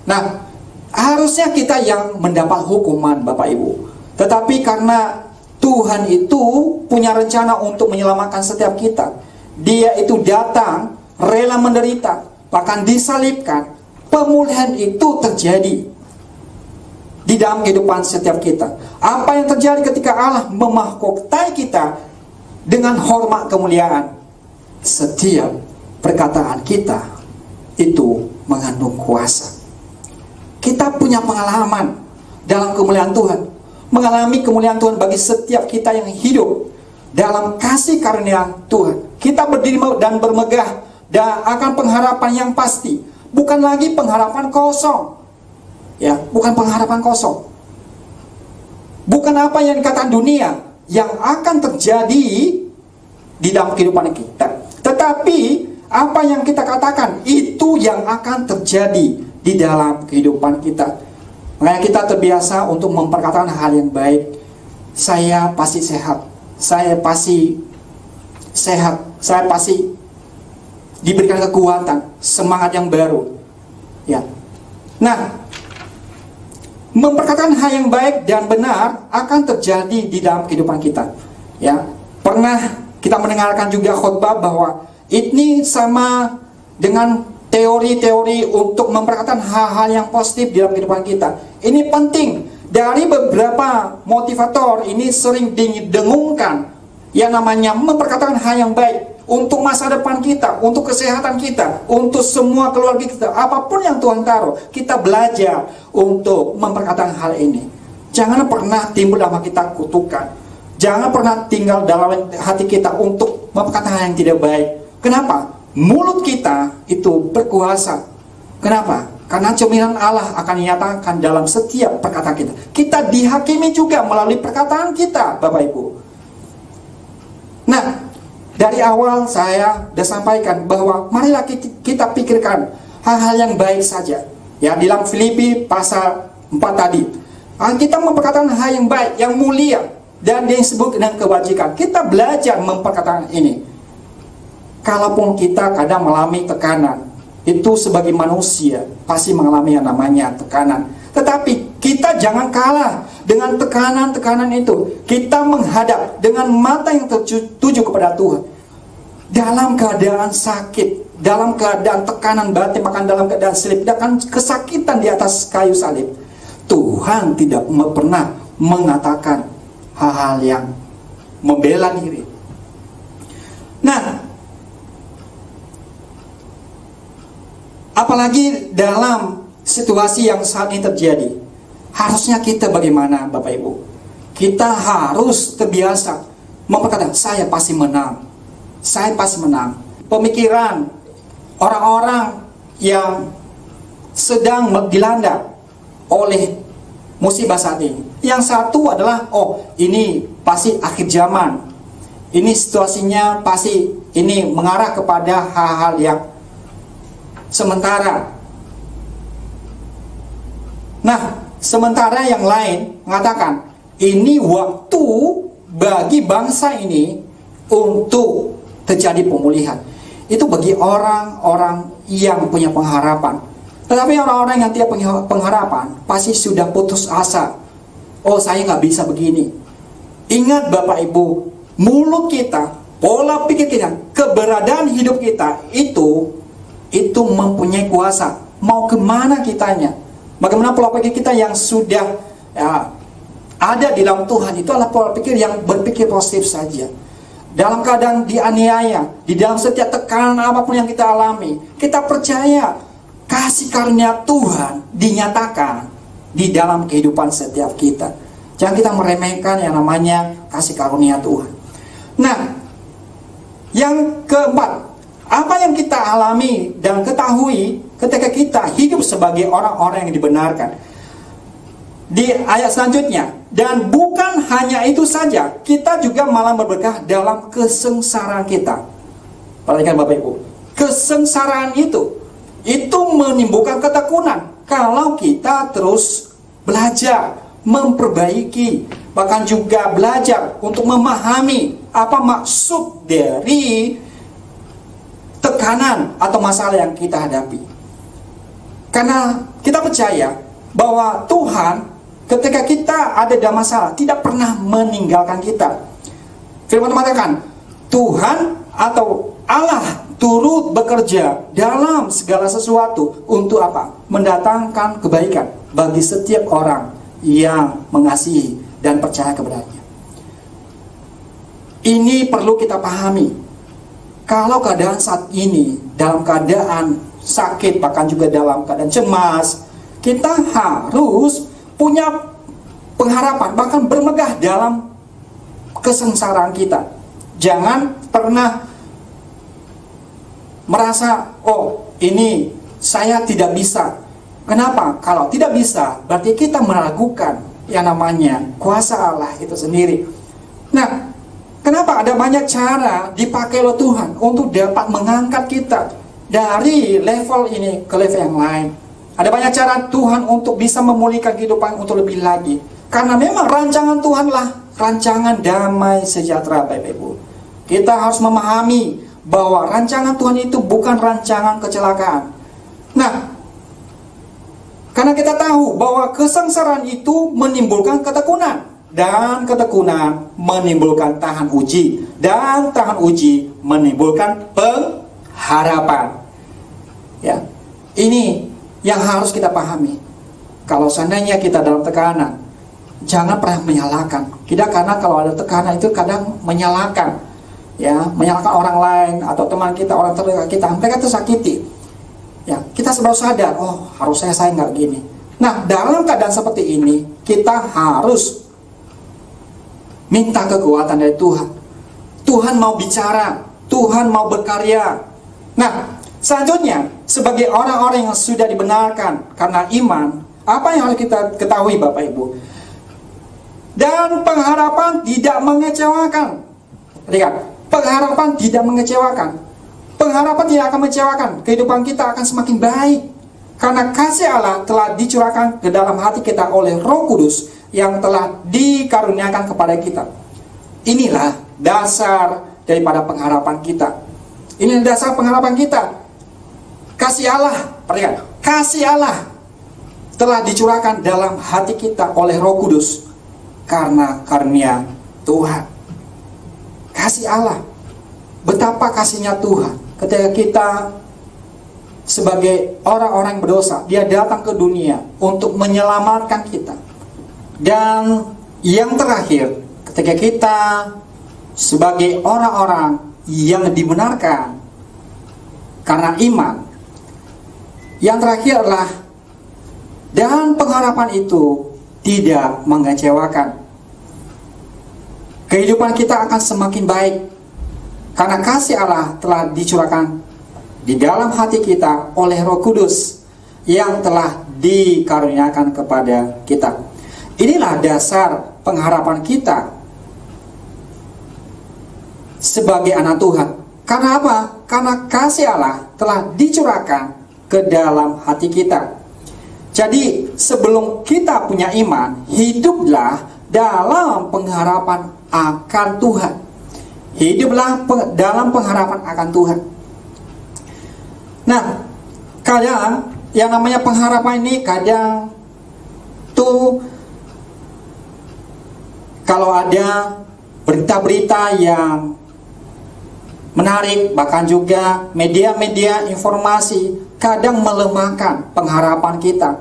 Nah, harusnya kita yang mendapat hukuman, Bapak Ibu. Tetapi karena Tuhan itu punya rencana untuk menyelamatkan setiap kita, Dia itu datang, rela menderita, bahkan disalibkan. Pemulihan itu terjadi di dalam kehidupan setiap kita. Apa yang terjadi ketika Allah memahkotai kita dengan hormat kemuliaan? Setiap perkataan kita itu mengandung kuasa. Kita punya pengalaman dalam kemuliaan Tuhan, mengalami kemuliaan Tuhan bagi setiap kita yang hidup dalam kasih karunia Tuhan. Kita berdiri dan bermegah dan akan pengharapan yang pasti, bukan lagi pengharapan kosong. Ya, bukan pengharapan kosong. Bukan apa yang dikatakan dunia yang akan terjadi di dalam kehidupan kita, tetapi apa yang kita katakan itu yang akan terjadi di dalam kehidupan kita. Makanya kita terbiasa untuk memperkatakan hal yang baik. Saya pasti sehat, saya pasti sehat, saya pasti diberikan kekuatan, semangat yang baru. Ya. Nah, memperkatakan hal yang baik dan benar akan terjadi di dalam kehidupan kita. Ya, pernah kita mendengarkan juga khotbah bahwa ini sama dengan teori-teori untuk memperkatakan hal-hal yang positif di dalam kehidupan kita. Ini penting. Dari beberapa motivator ini sering didengungkan yang namanya memperkatakan hal yang baik untuk masa depan kita, untuk kesehatan kita, untuk semua keluarga kita, apapun yang Tuhan taruh, kita belajar untuk memperkatakan hal ini. Jangan pernah timbul dalam kita kutukan. Jangan pernah tinggal dalam hati kita untuk memperkatakan hal yang tidak baik. Kenapa? Mulut kita itu berkuasa. Kenapa? Karena cerminan Allah akan dinyatakan dalam setiap perkataan kita. Kita dihakimi juga melalui perkataan kita, Bapak Ibu. Nah, dari awal saya sudah sampaikan bahwa marilah kita pikirkan hal-hal yang baik saja. Ya, di dalam Filipi pasal 4 tadi, kita memperkatakan hal yang baik, yang mulia, dan disebut dengan kebajikan. Kita belajar memperkatakan ini. Kalaupun kita kadang mengalami tekanan, itu sebagai manusia pasti mengalami yang namanya tekanan. Tetapi kita jangan kalah dengan tekanan-tekanan itu. Kita menghadap dengan mata yang tertuju kepada Tuhan. Dalam keadaan sakit, dalam keadaan tekanan batin, bahkan dalam keadaan salib, dan kesakitan di atas kayu salib, Tuhan tidak pernah mengatakan hal-hal yang membela diri. Nah, apalagi dalam situasi yang saat ini terjadi, harusnya kita bagaimana Bapak Ibu? Kita harus terbiasa memperkatakan, saya pasti menang. Saya pasti menang. Pemikiran orang-orang yang sedang dilanda oleh musibah saat ini. Yang satu adalah, oh ini pasti akhir zaman. Ini situasinya pasti ini mengarah kepada hal-hal yang sementara. Nah, sementara yang lain mengatakan, ini waktu bagi bangsa ini untuk terjadi pemulihan. Itu bagi orang-orang yang punya pengharapan. Tetapi orang-orang yang tidak punya pengharapan pasti sudah putus asa. Oh, saya nggak bisa begini. Ingat Bapak Ibu, mulut kita, pola pikir kita, keberadaan hidup kita itu mempunyai kuasa. Mau kemana kitanya? Bagaimana pola pikir kita yang sudah ada di dalam Tuhan itu adalah pola pikir yang berpikir positif saja. Dalam keadaan dianiaya, di dalam setiap tekanan apapun yang kita alami, kita percaya kasih karunia Tuhan dinyatakan di dalam kehidupan setiap kita. Jangan kita meremehkan yang namanya kasih karunia Tuhan. Nah, yang keempat, apa yang kita alami dan ketahui ketika kita hidup sebagai orang-orang yang dibenarkan. Di ayat selanjutnya, dan bukan hanya itu saja, kita juga malah berberkah dalam kesengsaraan kita. Perhatikan Bapak Ibu, kesengsaraan itu menimbulkan ketekunan kalau kita terus belajar, memperbaiki, bahkan juga belajar untuk memahami apa maksud dari tekanan atau masalah yang kita hadapi. Karena kita percaya bahwa Tuhan ketika kita ada dalam masalah tidak pernah meninggalkan kita. Firman mengatakan, Tuhan atau Allah turut bekerja dalam segala sesuatu untuk apa? Mendatangkan kebaikan bagi setiap orang yang mengasihi dan percaya kepadanya. Ini perlu kita pahami. Kalau keadaan saat ini dalam keadaan sakit, bahkan juga dalam keadaan cemas, kita harus punya pengharapan, bahkan bermegah dalam kesengsaraan kita. Jangan pernah merasa, oh ini saya tidak bisa. Kenapa? Kalau tidak bisa, berarti kita meragukan yang namanya kuasa Allah itu sendiri. Nah, kenapa ada banyak cara dipakai oleh Tuhan untuk dapat mengangkat kita dari level ini ke level yang lain. Ada banyak cara Tuhan untuk bisa memulihkan kehidupan untuk lebih lagi. Karena memang rancangan Tuhanlah rancangan damai sejahtera, Bapak Ibu. Kita harus memahami bahwa rancangan Tuhan itu bukan rancangan kecelakaan. Nah, karena kita tahu bahwa kesengsaraan itu menimbulkan ketekunan, dan ketekunan menimbulkan tahan uji, dan tahan uji menimbulkan pengharapan. Ya, ini yang harus kita pahami. Kalau seandainya kita dalam tekanan, jangan pernah menyalahkan. Tidak, karena kalau ada tekanan itu kadang menyalahkan, ya, menyalahkan orang lain atau teman kita, orang terdekat kita, mereka tersakiti. Ya, kita baru sadar, oh harusnya saya nggak gini. Nah, dalam keadaan seperti ini, kita harus minta kekuatan dari Tuhan. Tuhan mau bicara, Tuhan mau berkarya. Nah, selanjutnya, sebagai orang-orang yang sudah dibenarkan karena iman, apa yang harus kita ketahui Bapak Ibu? Dan pengharapan tidak mengecewakan. Lihat, pengharapan tidak mengecewakan. Pengharapan tidak akan mengecewakan. Kehidupan kita akan semakin baik. Karena kasih Allah telah dicurahkan ke dalam hati kita oleh Roh Kudus yang telah dikaruniakan kepada kita. Inilah dasar daripada pengharapan kita. Ini dasar pengharapan kita. Kasih Allah, perhatikan, kasih Allah telah dicurahkan dalam hati kita oleh Roh Kudus karena karunia Tuhan. Kasih Allah, betapa kasihnya Tuhan ketika kita sebagai orang-orang yang berdosa, Dia datang ke dunia untuk menyelamatkan kita. Dan yang terakhir, ketika kita sebagai orang-orang yang dibenarkan karena iman, yang terakhir adalah dan pengharapan itu tidak mengecewakan. Kehidupan kita akan semakin baik karena kasih Allah telah dicurahkan di dalam hati kita oleh Roh Kudus yang telah dikaruniakan kepada kita. Inilah dasar pengharapan kita sebagai anak Tuhan. Karena apa? Karena kasih Allah telah dicurahkan ke dalam hati kita. Jadi sebelum kita punya iman, hiduplah dalam pengharapan akan Tuhan. Hiduplah dalam pengharapan akan Tuhan. Nah, kadang yang namanya pengharapan ini kadang tuh kalau ada berita-berita yang menarik, bahkan juga media-media informasi kadang melemahkan pengharapan kita.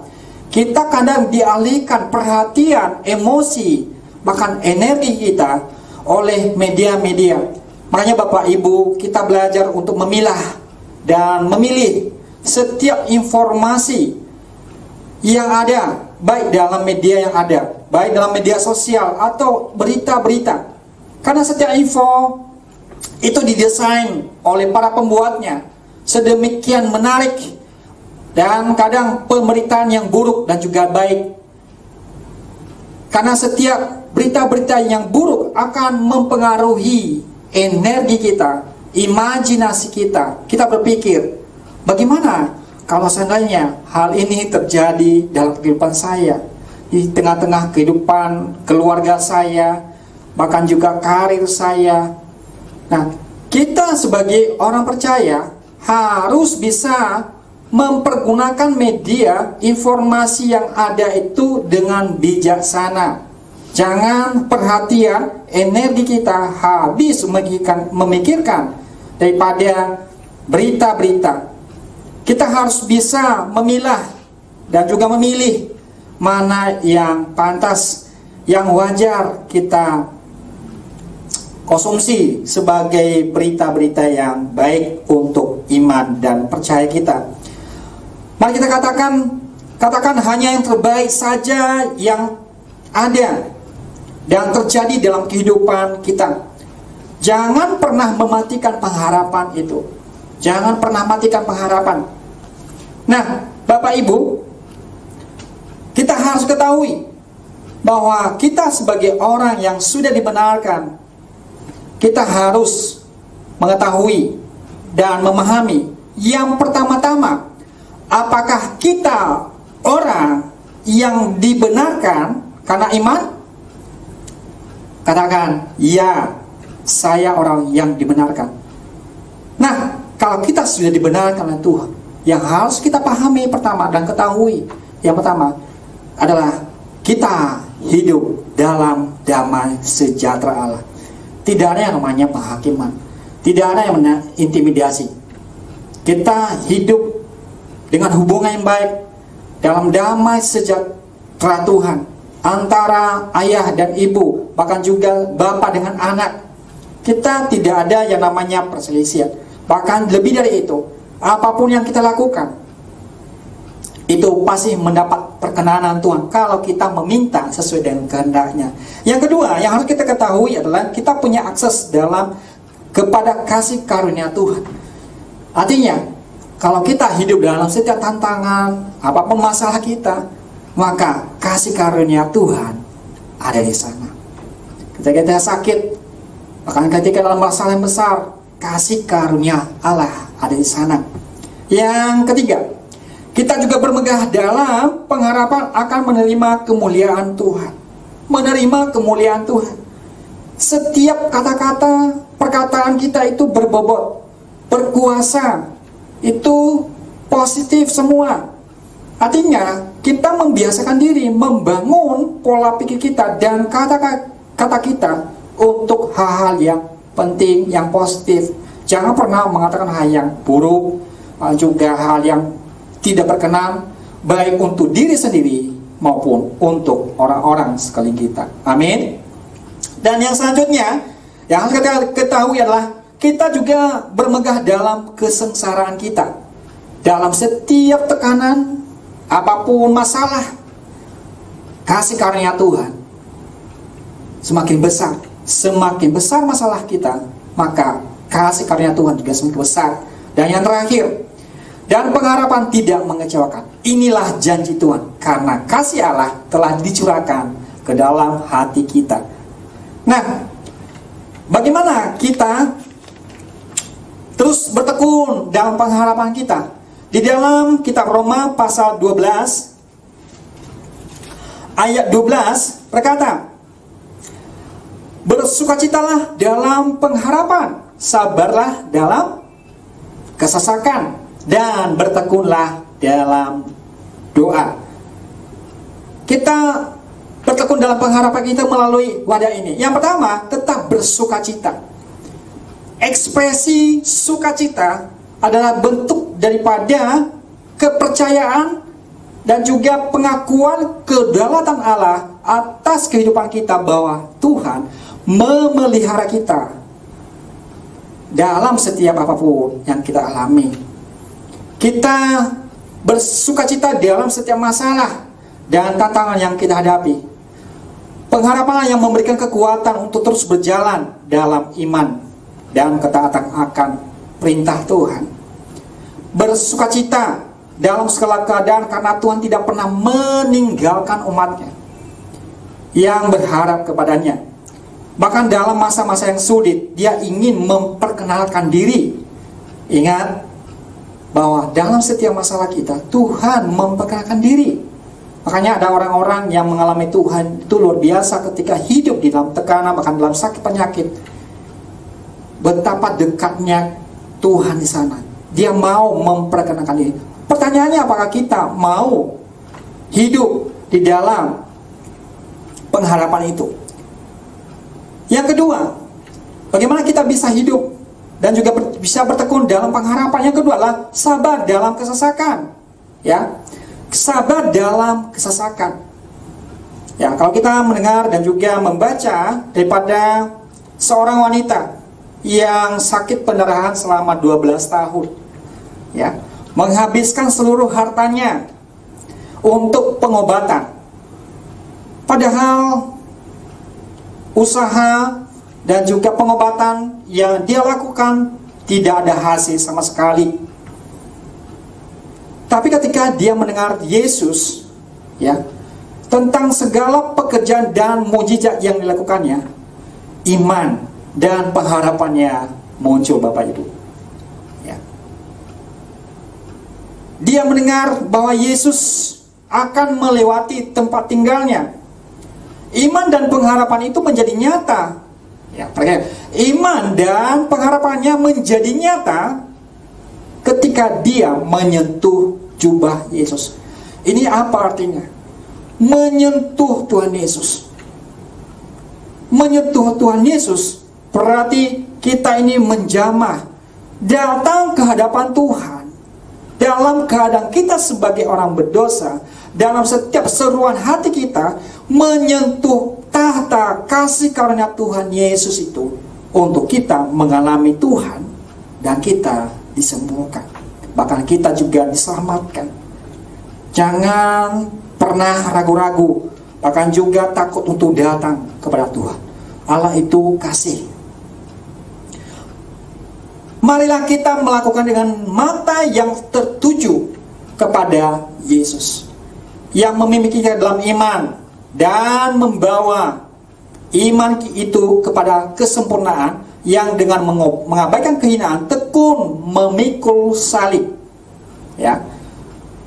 Kita kadang dialihkan perhatian, emosi, bahkan energi kita oleh media-media. Makanya Bapak Ibu, kita belajar untuk memilah dan memilih setiap informasi yang ada, baik dalam media yang ada, baik dalam media sosial atau berita-berita. Karena setiap info itu didesain oleh para pembuatnya sedemikian menarik, dan kadang pemberitaan yang buruk dan juga baik. Karena setiap berita-berita yang buruk akan mempengaruhi energi kita, imajinasi kita. Kita berpikir, bagaimana kalau seandainya hal ini terjadi dalam kehidupan saya, di tengah-tengah kehidupan keluarga saya, bahkan juga karir saya. Nah, kita sebagai orang percaya harus bisa mempergunakan media informasi yang ada itu dengan bijaksana. Jangan perhatian energi kita habis memikirkan daripada berita-berita. Kita harus bisa memilah dan juga memilih mana yang pantas, yang wajar kita konsumsi sebagai berita-berita yang baik untuk iman dan percaya kita. Mari kita katakan hanya yang terbaik saja yang ada dan terjadi dalam kehidupan kita. Jangan pernah mematikan pengharapan itu. Jangan pernah matikan pengharapan. Nah, Bapak Ibu, kita harus ketahui bahwa kita sebagai orang yang sudah dibenarkan, kita harus mengetahui dan memahami yang pertama-tama, apakah kita orang yang dibenarkan karena iman? Katakan, ya, saya orang yang dibenarkan. Nah, kalau kita sudah dibenarkan oleh Tuhan, yang harus kita pahami pertama dan ketahui, yang pertama adalah kita hidup dalam damai sejahtera Allah. Tidak ada yang namanya penghakiman, tidak ada yang namanya intimidasi. Kita hidup dengan hubungan yang baik dalam damai sejahtera Tuhan antara ayah dan ibu, bahkan juga bapak dengan anak. Kita tidak ada yang namanya perselisihan. Bahkan lebih dari itu, apapun yang kita lakukan itu pasti mendapat perkenanan Tuhan kalau kita meminta sesuai dengan kehendaknya. Yang kedua yang harus kita ketahui adalah kita punya akses kepada kasih karunia Tuhan. Artinya, kalau kita hidup dalam setiap tantangan, apapun masalah kita, maka kasih karunia Tuhan ada di sana. Ketika kita sakit, bahkan ketika dalam masalah yang besar, kasih karunia Allah ada di sana. Yang ketiga, kita juga bermegah dalam pengharapan akan menerima kemuliaan Tuhan. Menerima kemuliaan Tuhan. Setiap kata-kata, perkataan kita itu berbobot, berkuasa, itu positif semua. Artinya, kita membiasakan diri membangun pola pikir kita dan kata-kata kita untuk hal-hal yang penting, yang positif. Jangan pernah mengatakan hal yang buruk, juga hal yang tidak berkenan, baik untuk diri sendiri maupun untuk orang-orang sekeliling kita. Amin. Dan yang selanjutnya yang harus kita ketahui adalah kita juga bermegah dalam kesengsaraan kita. Dalam setiap tekanan, apapun masalah, kasih karunia Tuhan semakin besar. Semakin besar masalah kita, maka kasih karunia Tuhan juga semakin besar. Dan yang terakhir, dan pengharapan tidak mengecewakan. Inilah janji Tuhan, karena kasih Allah telah dicurahkan ke dalam hati kita. Nah, bagaimana kita terus bertekun dalam pengharapan kita? Di dalam kitab Roma pasal 12 ayat 12 berkata, bersukacitalah dalam pengharapan, sabarlah dalam kesesakan, dan bertekunlah dalam doa. Kita bertekun dalam pengharapan kita melalui wadah ini. Yang pertama, tetap bersukacita. Ekspresi sukacita adalah bentuk daripada kepercayaan dan juga pengakuan kedaulatan Allah atas kehidupan kita, bahwa Tuhan memelihara kita dalam setiap apapun yang kita alami. Kita bersukacita dalam setiap masalah dan tantangan yang kita hadapi. Pengharapan yang memberikan kekuatan untuk terus berjalan dalam iman dan ketaatan akan perintah Tuhan. Bersukacita dalam segala keadaan karena Tuhan tidak pernah meninggalkan umatnya yang berharap kepadanya. Bahkan dalam masa-masa yang sulit, dia ingin memperkenalkan diri. Ingat bahwa dalam setiap masalah kita, Tuhan memperkenalkan diri. Makanya ada orang-orang yang mengalami Tuhan itu luar biasa ketika hidup di dalam tekanan, bahkan dalam sakit penyakit. Betapa dekatnya Tuhan di sana. Dia mau memperkenalkan diri. Pertanyaannya, apakah kita mau hidup di dalam pengharapan itu? Yang kedua, bagaimana kita bisa hidup dan juga bisa bertekun dalam pengharapan? Yang kedua adalah sabar dalam kesesakan. Ya, sabar dalam kesesakan. Ya, kalau kita mendengar dan juga membaca daripada seorang wanita yang sakit pendarahan selama 12 tahun, ya, menghabiskan seluruh hartanya untuk pengobatan. Padahal usaha dan juga pengobatan yang dia lakukan tidak ada hasil sama sekali. Tapi ketika dia mendengar Yesus, ya, tentang segala pekerjaan dan mujizat yang dilakukannya, iman dan pengharapannya muncul, Bapak Ibu. Ya. Dia mendengar bahwa Yesus akan melewati tempat tinggalnya. Iman dan pengharapan itu menjadi nyata. Ya, iman dan pengharapannya menjadi nyata ketika dia menyentuh jubah Yesus. Ini apa artinya? Menyentuh Tuhan Yesus. Menyentuh Tuhan Yesus berarti kita ini menjamah, datang ke hadapan Tuhan dalam keadaan kita sebagai orang berdosa. Dalam setiap seruan hati kita menyentuh tahta kasih karunia Tuhan Yesus itu, untuk kita mengalami Tuhan dan kita disembuhkan, bahkan kita juga diselamatkan. Jangan pernah ragu-ragu, bahkan juga takut untuk datang kepada Tuhan. Allah itu kasih. Marilah kita melakukan dengan mata yang tertuju kepada Yesus, yang memilikinya dalam iman dan membawa iman itu kepada kesempurnaan, yang dengan mengabaikan kehinaan tekun memikul salib. Ya,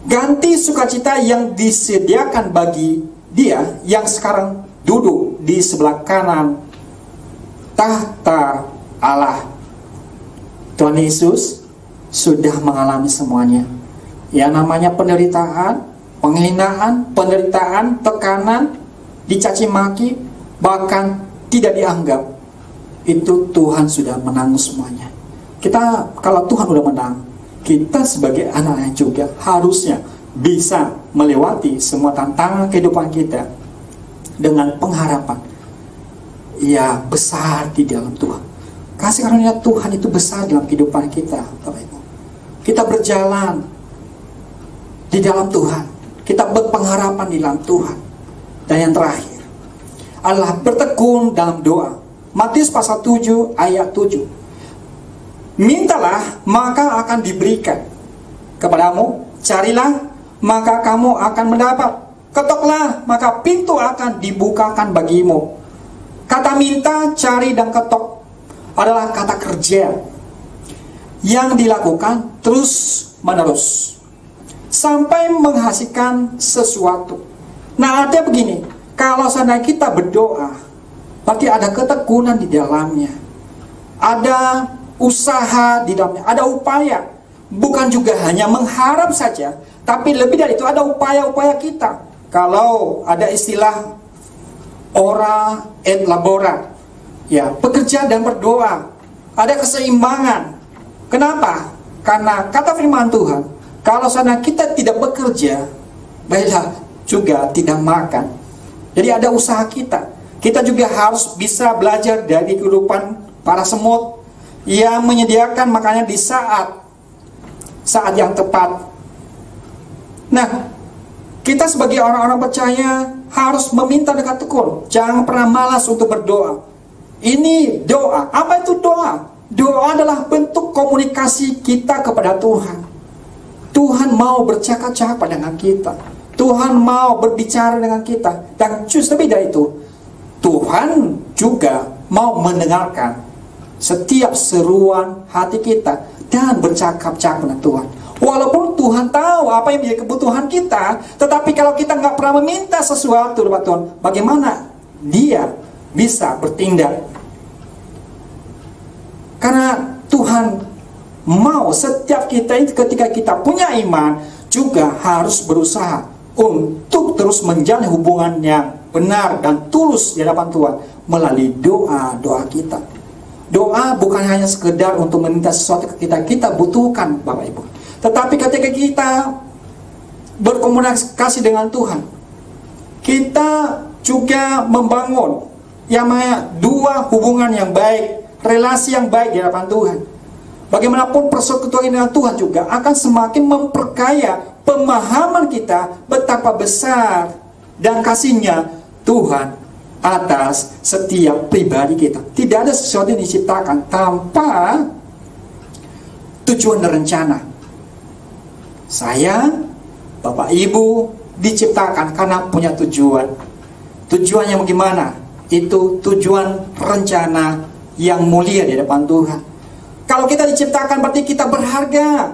ganti sukacita yang disediakan bagi dia yang sekarang duduk di sebelah kanan tahta Allah. Tuhan Yesus sudah mengalami semuanya. Ya, namanya penderitaan, penghinaan, penderitaan, tekanan, dicaci maki, bahkan tidak dianggap. Itu Tuhan sudah menanggung semuanya. Kita, kalau Tuhan sudah menang, kita sebagai anak-anaknya juga harusnya bisa melewati semua tantangan kehidupan kita dengan pengharapan. ya besar di dalam Tuhan. Kasih karunia Tuhan itu besar dalam kehidupan kita, Bapak Ibu. Kita berjalan di dalam Tuhan, kita berpengharapan di dalam Tuhan. Dan yang terakhir adalah bertekun dalam doa. Matius pasal 7 ayat 7. Mintalah maka akan diberikan kepadamu, carilah maka kamu akan mendapat, ketoklah maka pintu akan dibukakan bagimu. Kata minta, cari, dan ketok adalah kata kerja yang dilakukan terus menerus sampai menghasilkan sesuatu. Nah, artinya begini, kalau seandainya kita berdoa, berarti ada ketekunan di dalamnya, ada usaha di dalamnya, ada upaya. Bukan juga hanya mengharap saja, tapi lebih dari itu ada upaya-upaya kita. Kalau ada istilah ora et labora, ya, bekerja dan berdoa, ada keseimbangan. Kenapa? Karena kata firman Tuhan, kalau sana kita tidak bekerja, baiklah juga tidak makan. Jadi ada usaha kita. Kita juga harus bisa belajar dari kehidupan para semut yang menyediakan makannya di saat yang tepat. Nah, kita sebagai orang-orang percaya harus meminta dengan tekun. Jangan pernah malas untuk berdoa. Ini doa. Apa itu doa? Doa adalah bentuk komunikasi kita kepada Tuhan. Tuhan mau bercakap-cakap dengan kita. Tuhan mau berbicara dengan kita. Dan justru lebih dari itu, Tuhan juga mau mendengarkan setiap seruan hati kita dan bercakap-cakap dengan Tuhan. Walaupun Tuhan tahu apa yang menjadi kebutuhan kita, tetapi kalau kita nggak pernah meminta sesuatu kepada Tuhan, bagaimana Dia bisa bertindak? Karena Tuhan mau setiap kita itu ketika kita punya iman juga harus berusaha untuk terus menjalin hubungan yang benar dan tulus di hadapan Tuhan melalui doa-doa kita. Doa bukan hanya sekedar untuk meminta sesuatu kita butuhkan, Bapak Ibu. Tetapi ketika kita berkomunikasi dengan Tuhan, kita juga membangun yang namanya dua hubungan yang baik, relasi yang baik di hadapan Tuhan. Bagaimanapun persekutuan dengan Tuhan juga akan semakin memperkaya pemahaman kita betapa besar dan kasihnya Tuhan atas setiap pribadi kita. Tidak ada sesuatu yang diciptakan tanpa tujuan dan rencana. Saya, Bapak Ibu diciptakan karena punya tujuan. Tujuannya bagaimana? Itu tujuan rencana yang mulia di depan Tuhan. Kalau kita diciptakan berarti kita berharga.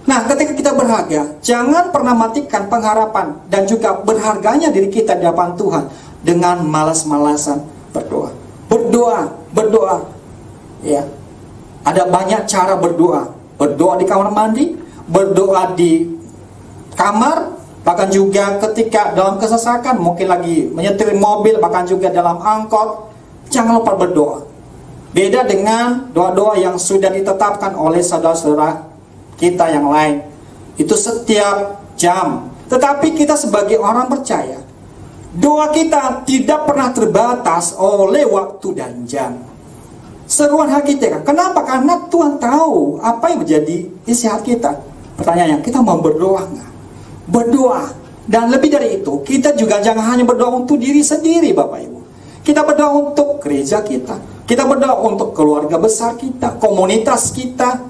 Nah, ketika kita berharga, jangan pernah matikan pengharapan dan juga berharganya diri kita di depan Tuhan dengan malas-malasan berdoa. Berdoa. Ya. Ada banyak cara berdoa. Berdoa di kamar mandi, berdoa di kamar, bahkan juga ketika dalam kesesakan, mungkin lagi menyetir mobil, bahkan juga dalam angkot. Jangan lupa berdoa. Beda dengan doa-doa yang sudah ditetapkan oleh saudara-saudara kita yang lain. Itu setiap jam. Tetapi kita sebagai orang percaya, doa kita tidak pernah terbatas oleh waktu dan jam. Seruan hati kita. Kenapa? Karena Tuhan tahu apa yang menjadi isi hati kita. Pertanyaannya, kita mau berdoa nggak? Berdoa. Dan lebih dari itu, kita juga jangan hanya berdoa untuk diri sendiri, Bapak Ibu. Kita berdoa untuk gereja kita. Kita berdoa untuk keluarga besar kita, komunitas kita,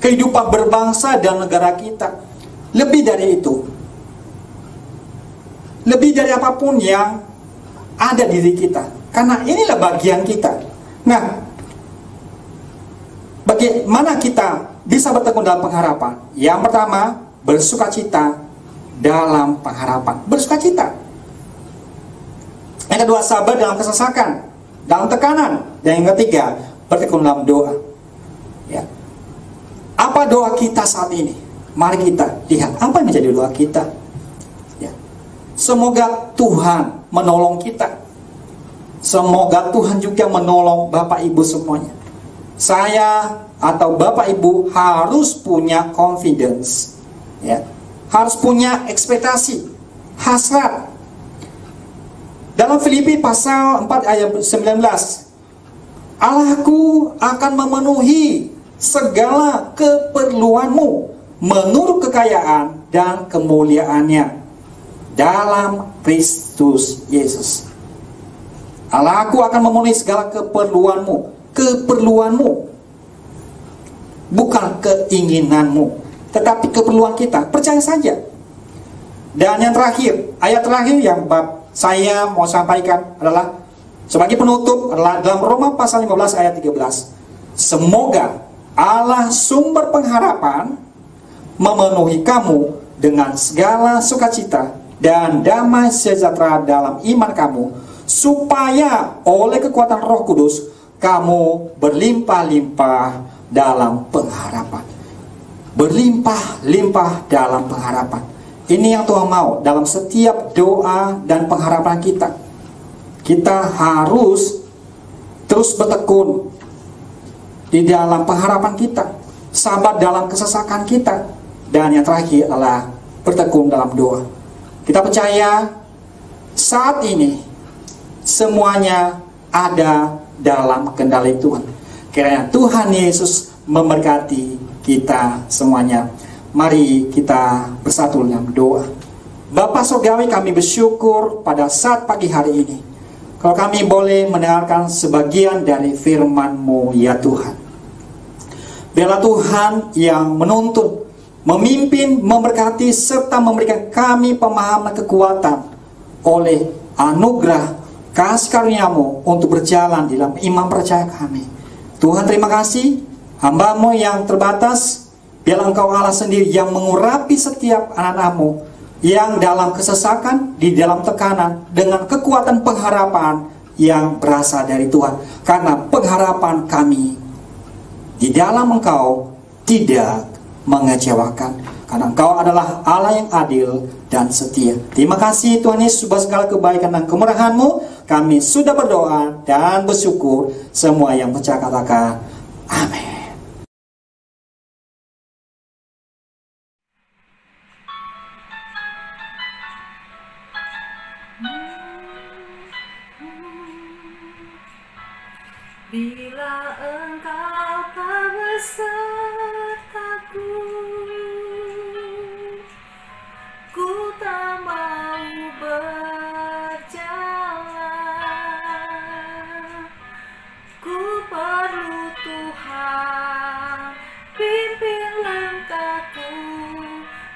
kehidupan berbangsa dan negara kita. Lebih dari itu, lebih dari apapun yang ada di diri kita. Karena inilah bagian kita. Nah, bagaimana kita bisa bertekun dalam pengharapan? Yang pertama, bersukacita dalam pengharapan. Bersukacita. Yang kedua, sabar dalam kesesakan, dalam tekanan. Dan yang ketiga, bertekun dalam doa. Ya. Apa doa kita saat ini? Mari kita lihat apa yang menjadi doa kita. Ya. Semoga Tuhan menolong kita. Semoga Tuhan juga menolong Bapak Ibu semuanya. Saya atau Bapak Ibu harus punya confidence. Ya. Harus punya ekspektasi, hasrat. Dalam Filipi pasal 4 ayat 19, Allahku akan memenuhi segala keperluanmu menurut kekayaan dan kemuliaannya dalam Kristus Yesus. Allahku akan memenuhi segala keperluanmu, bukan keinginanmu, tetapi keperluan kita. Percaya saja. Dan yang terakhir, ayat terakhir yang saya mau sampaikan adalah sebagai penutup adalah dalam Roma pasal 15 ayat 13. Semoga Allah sumber pengharapan memenuhi kamu dengan segala sukacita dan damai sejahtera dalam iman kamu, supaya oleh kekuatan Roh Kudus kamu berlimpah-limpah dalam pengharapan. Berlimpah-limpah dalam pengharapan. Ini yang Tuhan mau dalam setiap doa dan pengharapan kita. Kita harus terus bertekun di dalam pengharapan kita, sabar dalam kesesakan kita, dan yang terakhir adalah bertekun dalam doa. Kita percaya saat ini semuanya ada dalam kendali Tuhan. Kiranya Tuhan Yesus memberkati kita semuanya. Mari kita bersatu dalam doa. Bapa Surgawi, kami bersyukur pada saat pagi hari ini, kalau kami boleh mendengarkan sebagian dari firman-Mu, ya Tuhan. Biarlah Tuhan yang menuntun, memimpin, memberkati, serta memberikan kami pemahaman kekuatan oleh anugerah kasih karunia-Mu untuk berjalan di dalam iman percaya kami. Tuhan, terima kasih. Hamba-Mu yang terbatas, biarlah Engkau Allah sendiri yang mengurapi setiap anak-anak-Mu yang dalam kesesakan, di dalam tekanan, dengan kekuatan pengharapan yang berasal dari Tuhan. Karena pengharapan kami di dalam Engkau tidak mengecewakan, karena Engkau adalah Allah yang adil dan setia. Terima kasih Tuhan Yesus, sebab segala kebaikan dan kemurahan-Mu kami sudah berdoa dan bersyukur. Semua yang percaya katakan amin. Bila Engkau tak besertaku, ku tak mau berjalan. Ku perlu Tuhan, pimpin langkahku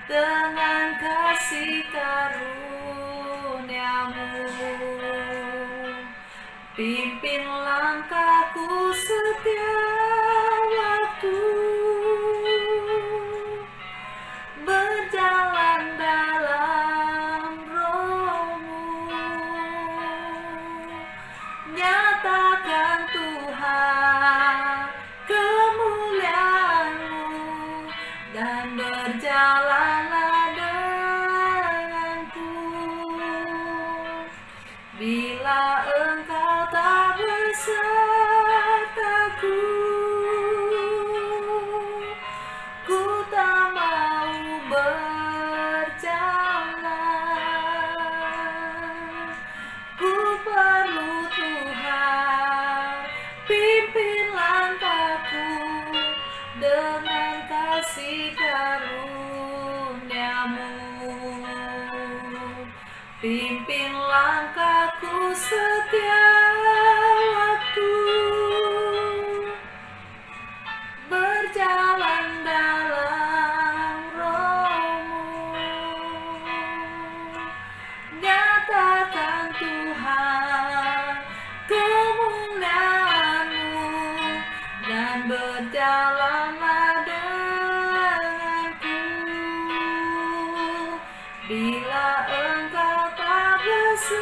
dengan kasih karunia-Mu. Pimpin langkahku setiap waktu, berjalan dalam Roh-Mu. Nyatakan Tuhan kemuliaan-Mu, dan berjalanlah denganku. Bila Engkau tak besertaku, ku tak mau berjalan. Ku perlu Tuhan, pimpin langkahku dengan kasih karunia-Mu. Pimpin langkahku setiap waktu, berjalan dalam Roh-Mu. Nyatakan Tuhan kemuliaan-Mu, dan berjalanlah denganku. Bila Engkau tak besertaku,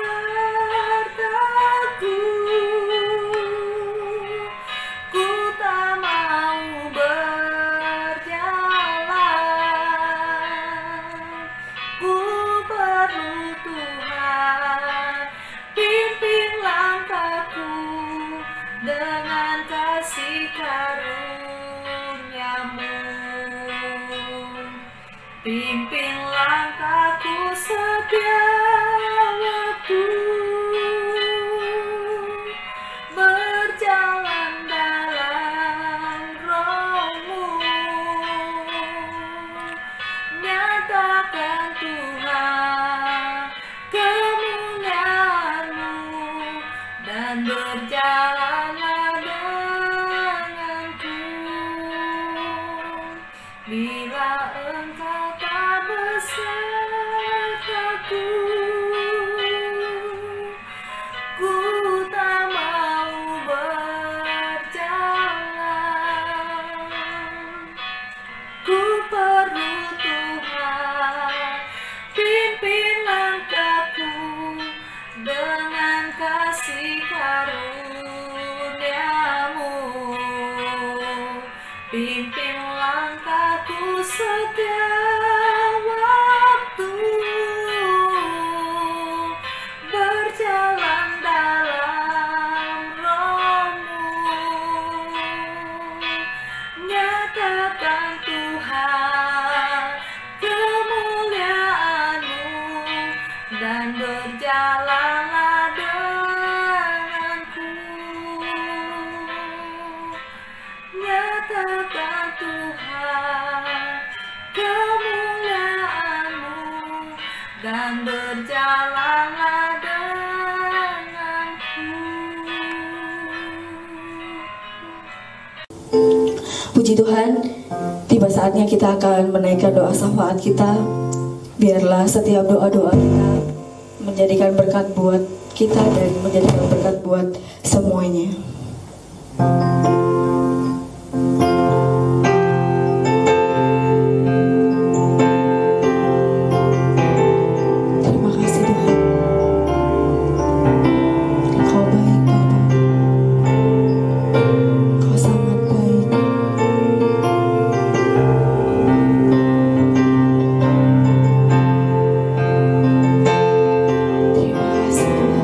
ku tak mau berjalan. Ku perlu Tuhan, pimpin langkahku dengan kasih karunia-Mu. Pimpin langkahku setiap waktu, bila Engkau tak besertaku. Ku tak mau berjalan, ku perlu Tuhan, pimpin langkahku dengan kasih karunia-Mu. Pimpin langkahku setiap waktu, berjalan dalam Roh-Mu. Nyatakan Tuhan kemuliaan-Mu dan berjalanlah denganku. Nyatakan Tuhan kemuliaan-Mu dan berjalanlah denganku. Puji Tuhan, tiba saatnya kita akan menaikkan doa syafaat kita. Biarlah setiap doa-doa kita menjadikan berkat buat kita dan menjadikan berkat buat semuanya. Terima kasih Tuhan. Kau baik Bapa. Kau sangat baik. Terima kasih Tuhan.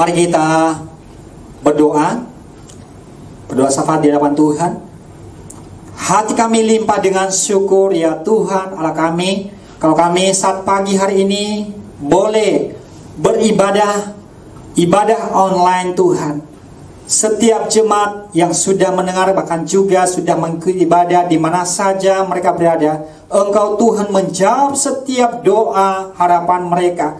Mari kita berdoa syafaat di hadapan Tuhan. Hati kami limpah dengan syukur ya Tuhan Allah kami, kalau kami saat pagi hari ini boleh beribadah, ibadah online Tuhan. Setiap jemaat yang sudah mendengar bahkan juga sudah mengikuti ibadah di mana saja mereka berada, Engkau Tuhan menjawab setiap doa harapan mereka.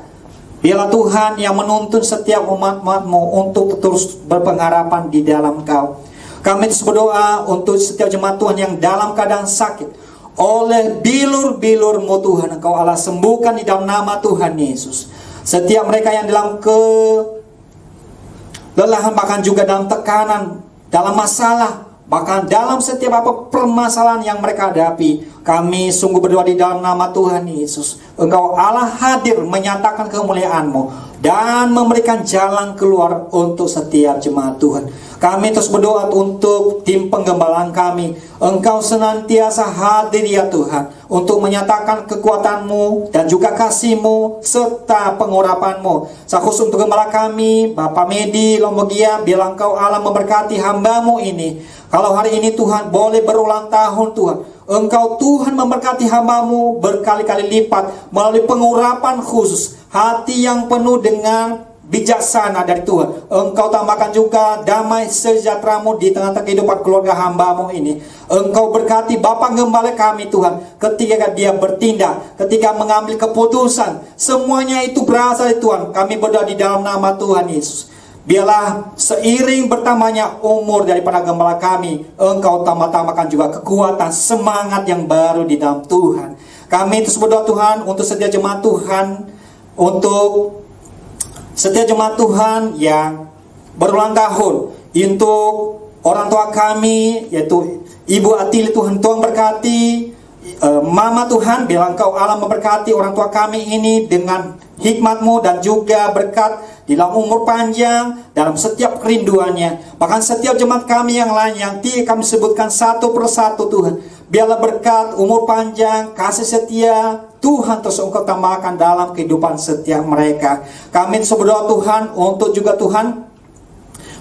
Biarlah Tuhan yang menuntun setiap umat-umat-Mu untuk terus berpengharapan di dalam Engkau. Kami terus berdoa untuk setiap jemaat Tuhan yang dalam keadaan sakit. Oleh bilur-bilur-Mu Tuhan, Engkau Allah sembuhkan di dalam nama Tuhan Yesus. Setiap mereka yang dalam kelelahan, bahkan juga dalam tekanan, dalam masalah, bahkan dalam setiap apa permasalahan yang mereka hadapi, kami sungguh berdoa di dalam nama Tuhan Yesus. Engkau Allah hadir menyatakan kemuliaan-Mu dan memberikan jalan keluar untuk setiap jemaat Tuhan. Kami terus berdoa untuk tim penggembalaan kami. Engkau senantiasa hadir ya Tuhan, untuk menyatakan kekuatan-Mu dan juga kasih-Mu serta pengurapan-Mu. Khusus untuk gembala kami, Bapak Medi Lombogia, biarlah Engkau Allah memberkati hamba-Mu ini. Kalau hari ini Tuhan boleh berulang tahun Tuhan, Engkau Tuhan memberkati hamba-Mu berkali-kali lipat melalui pengurapan khusus, hati yang penuh dengan bijaksana dari Tuhan. Engkau tambahkan juga damai sejahtera-Mu di tengah-tengah kehidupan keluarga hamba-Mu ini. Engkau berkati Bapak Gembala kami Tuhan, ketika dia bertindak, ketika mengambil keputusan, semuanya itu berasal dari Tuhan. Kami berdoa di dalam nama Tuhan Yesus. Biarlah seiring bertambahnya umur daripada gembala kami, Engkau tambah-tambahkan juga kekuatan, semangat yang baru di dalam Tuhan. Kami terus berdoa Tuhan untuk setiap jemaat Tuhan, untuk setiap jemaat Tuhan yang berulang tahun, untuk orang tua kami, yaitu Ibu Atili Tuhan, Tuhan berkati, Mama Tuhan, biarlah Engkau Allah memberkati orang tua kami ini dengan hikmat-Mu dan juga berkat di dalam umur panjang, dalam setiap kerinduannya. Bahkan setiap jemaat kami yang lain yang kami sebutkan satu persatu Tuhan, biarlah berkat, umur panjang, kasih setia Tuhan terus Engkau tambahkan dalam kehidupan setiap mereka. Kami berdoa Tuhan untuk juga Tuhan,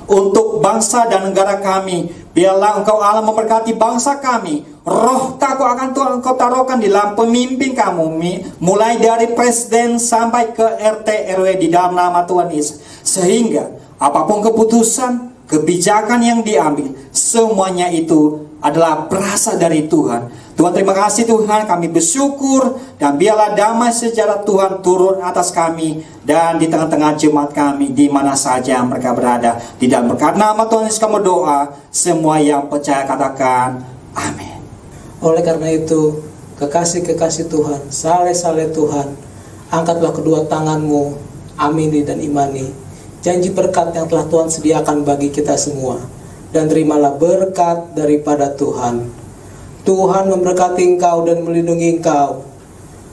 untuk bangsa dan negara kami. Biarlah Engkau Allah memberkati bangsa kami. Roh takut akan Tuhan Engkau taruhkan di dalam pemimpin kamu, mulai dari presiden sampai ke RT RW di dalam nama Tuhan Yesus. Sehingga apapun keputusan, kebijakan yang diambil, semuanya itu adalah berasal dari Tuhan. Tuhan terima kasih Tuhan, kami bersyukur, dan biarlah damai sejahtera Tuhan turun atas kami dan di tengah-tengah jemaat kami di mana saja mereka berada. Di dalam berkat nama Tuhan Yesus kami berdoa, semua yang percaya katakan amin. Oleh karena itu, kekasih-kekasih Tuhan, saleh-saleh Tuhan, angkatlah kedua tanganmu, amini dan imani janji berkat yang telah Tuhan sediakan bagi kita semua, dan terimalah berkat daripada Tuhan. Tuhan memberkati engkau dan melindungi engkau.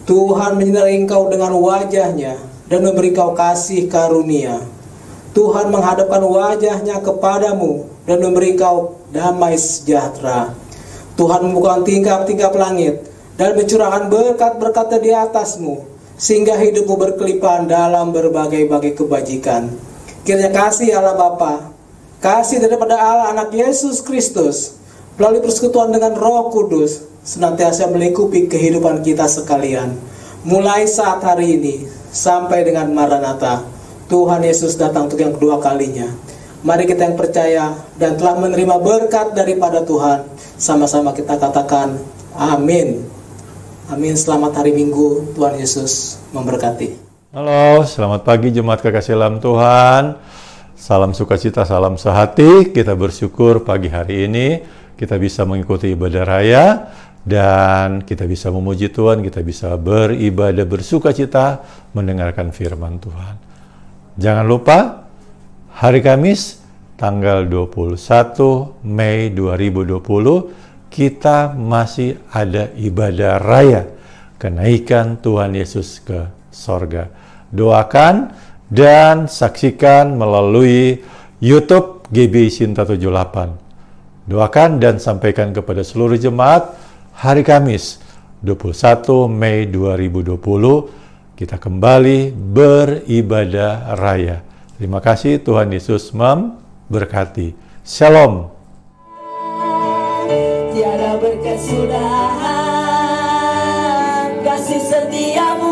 Tuhan menyinari engkau dengan wajah-Nya dan memberi engkau kasih karunia. Tuhan menghadapkan wajah-Nya kepadamu dan memberi engkau damai sejahtera. Tuhan membukakan tingkap-tingkap langit dan mencurahkan berkat-berkat-Nya di atasmu, sehingga hidupmu berkelimpahan dalam berbagai-bagai kebajikan. Kiranya kasih Allah Bapa, kasih daripada Allah Anak Yesus Kristus, melalui persekutuan dengan Roh Kudus, senantiasa melingkupi kehidupan kita sekalian, mulai saat hari ini sampai dengan Maranatha. Tuhan Yesus datang untuk yang kedua kalinya. Mari kita yang percaya dan telah menerima berkat daripada Tuhan, sama-sama kita katakan amin. Amin. Selamat hari Minggu, Tuhan Yesus memberkati. Halo, selamat pagi jemaat kekasih dalam Tuhan. Salam sukacita, salam sehati. Kita bersyukur pagi hari ini kita bisa mengikuti ibadah raya dan kita bisa memuji Tuhan, kita bisa beribadah bersukacita mendengarkan firman Tuhan. Jangan lupa hari Kamis tanggal 21 Mei 2020 kita masih ada ibadah raya kenaikan Tuhan Yesus ke sorga. Doakan dan saksikan melalui YouTube GBI Sinta 78. Doakan dan sampaikan kepada seluruh jemaat hari Kamis 21 Mei 2020 kita kembali beribadah raya. Terima kasih, Tuhan Yesus memberkati. Shalom. Tiada berkesudahan, kasih setiamu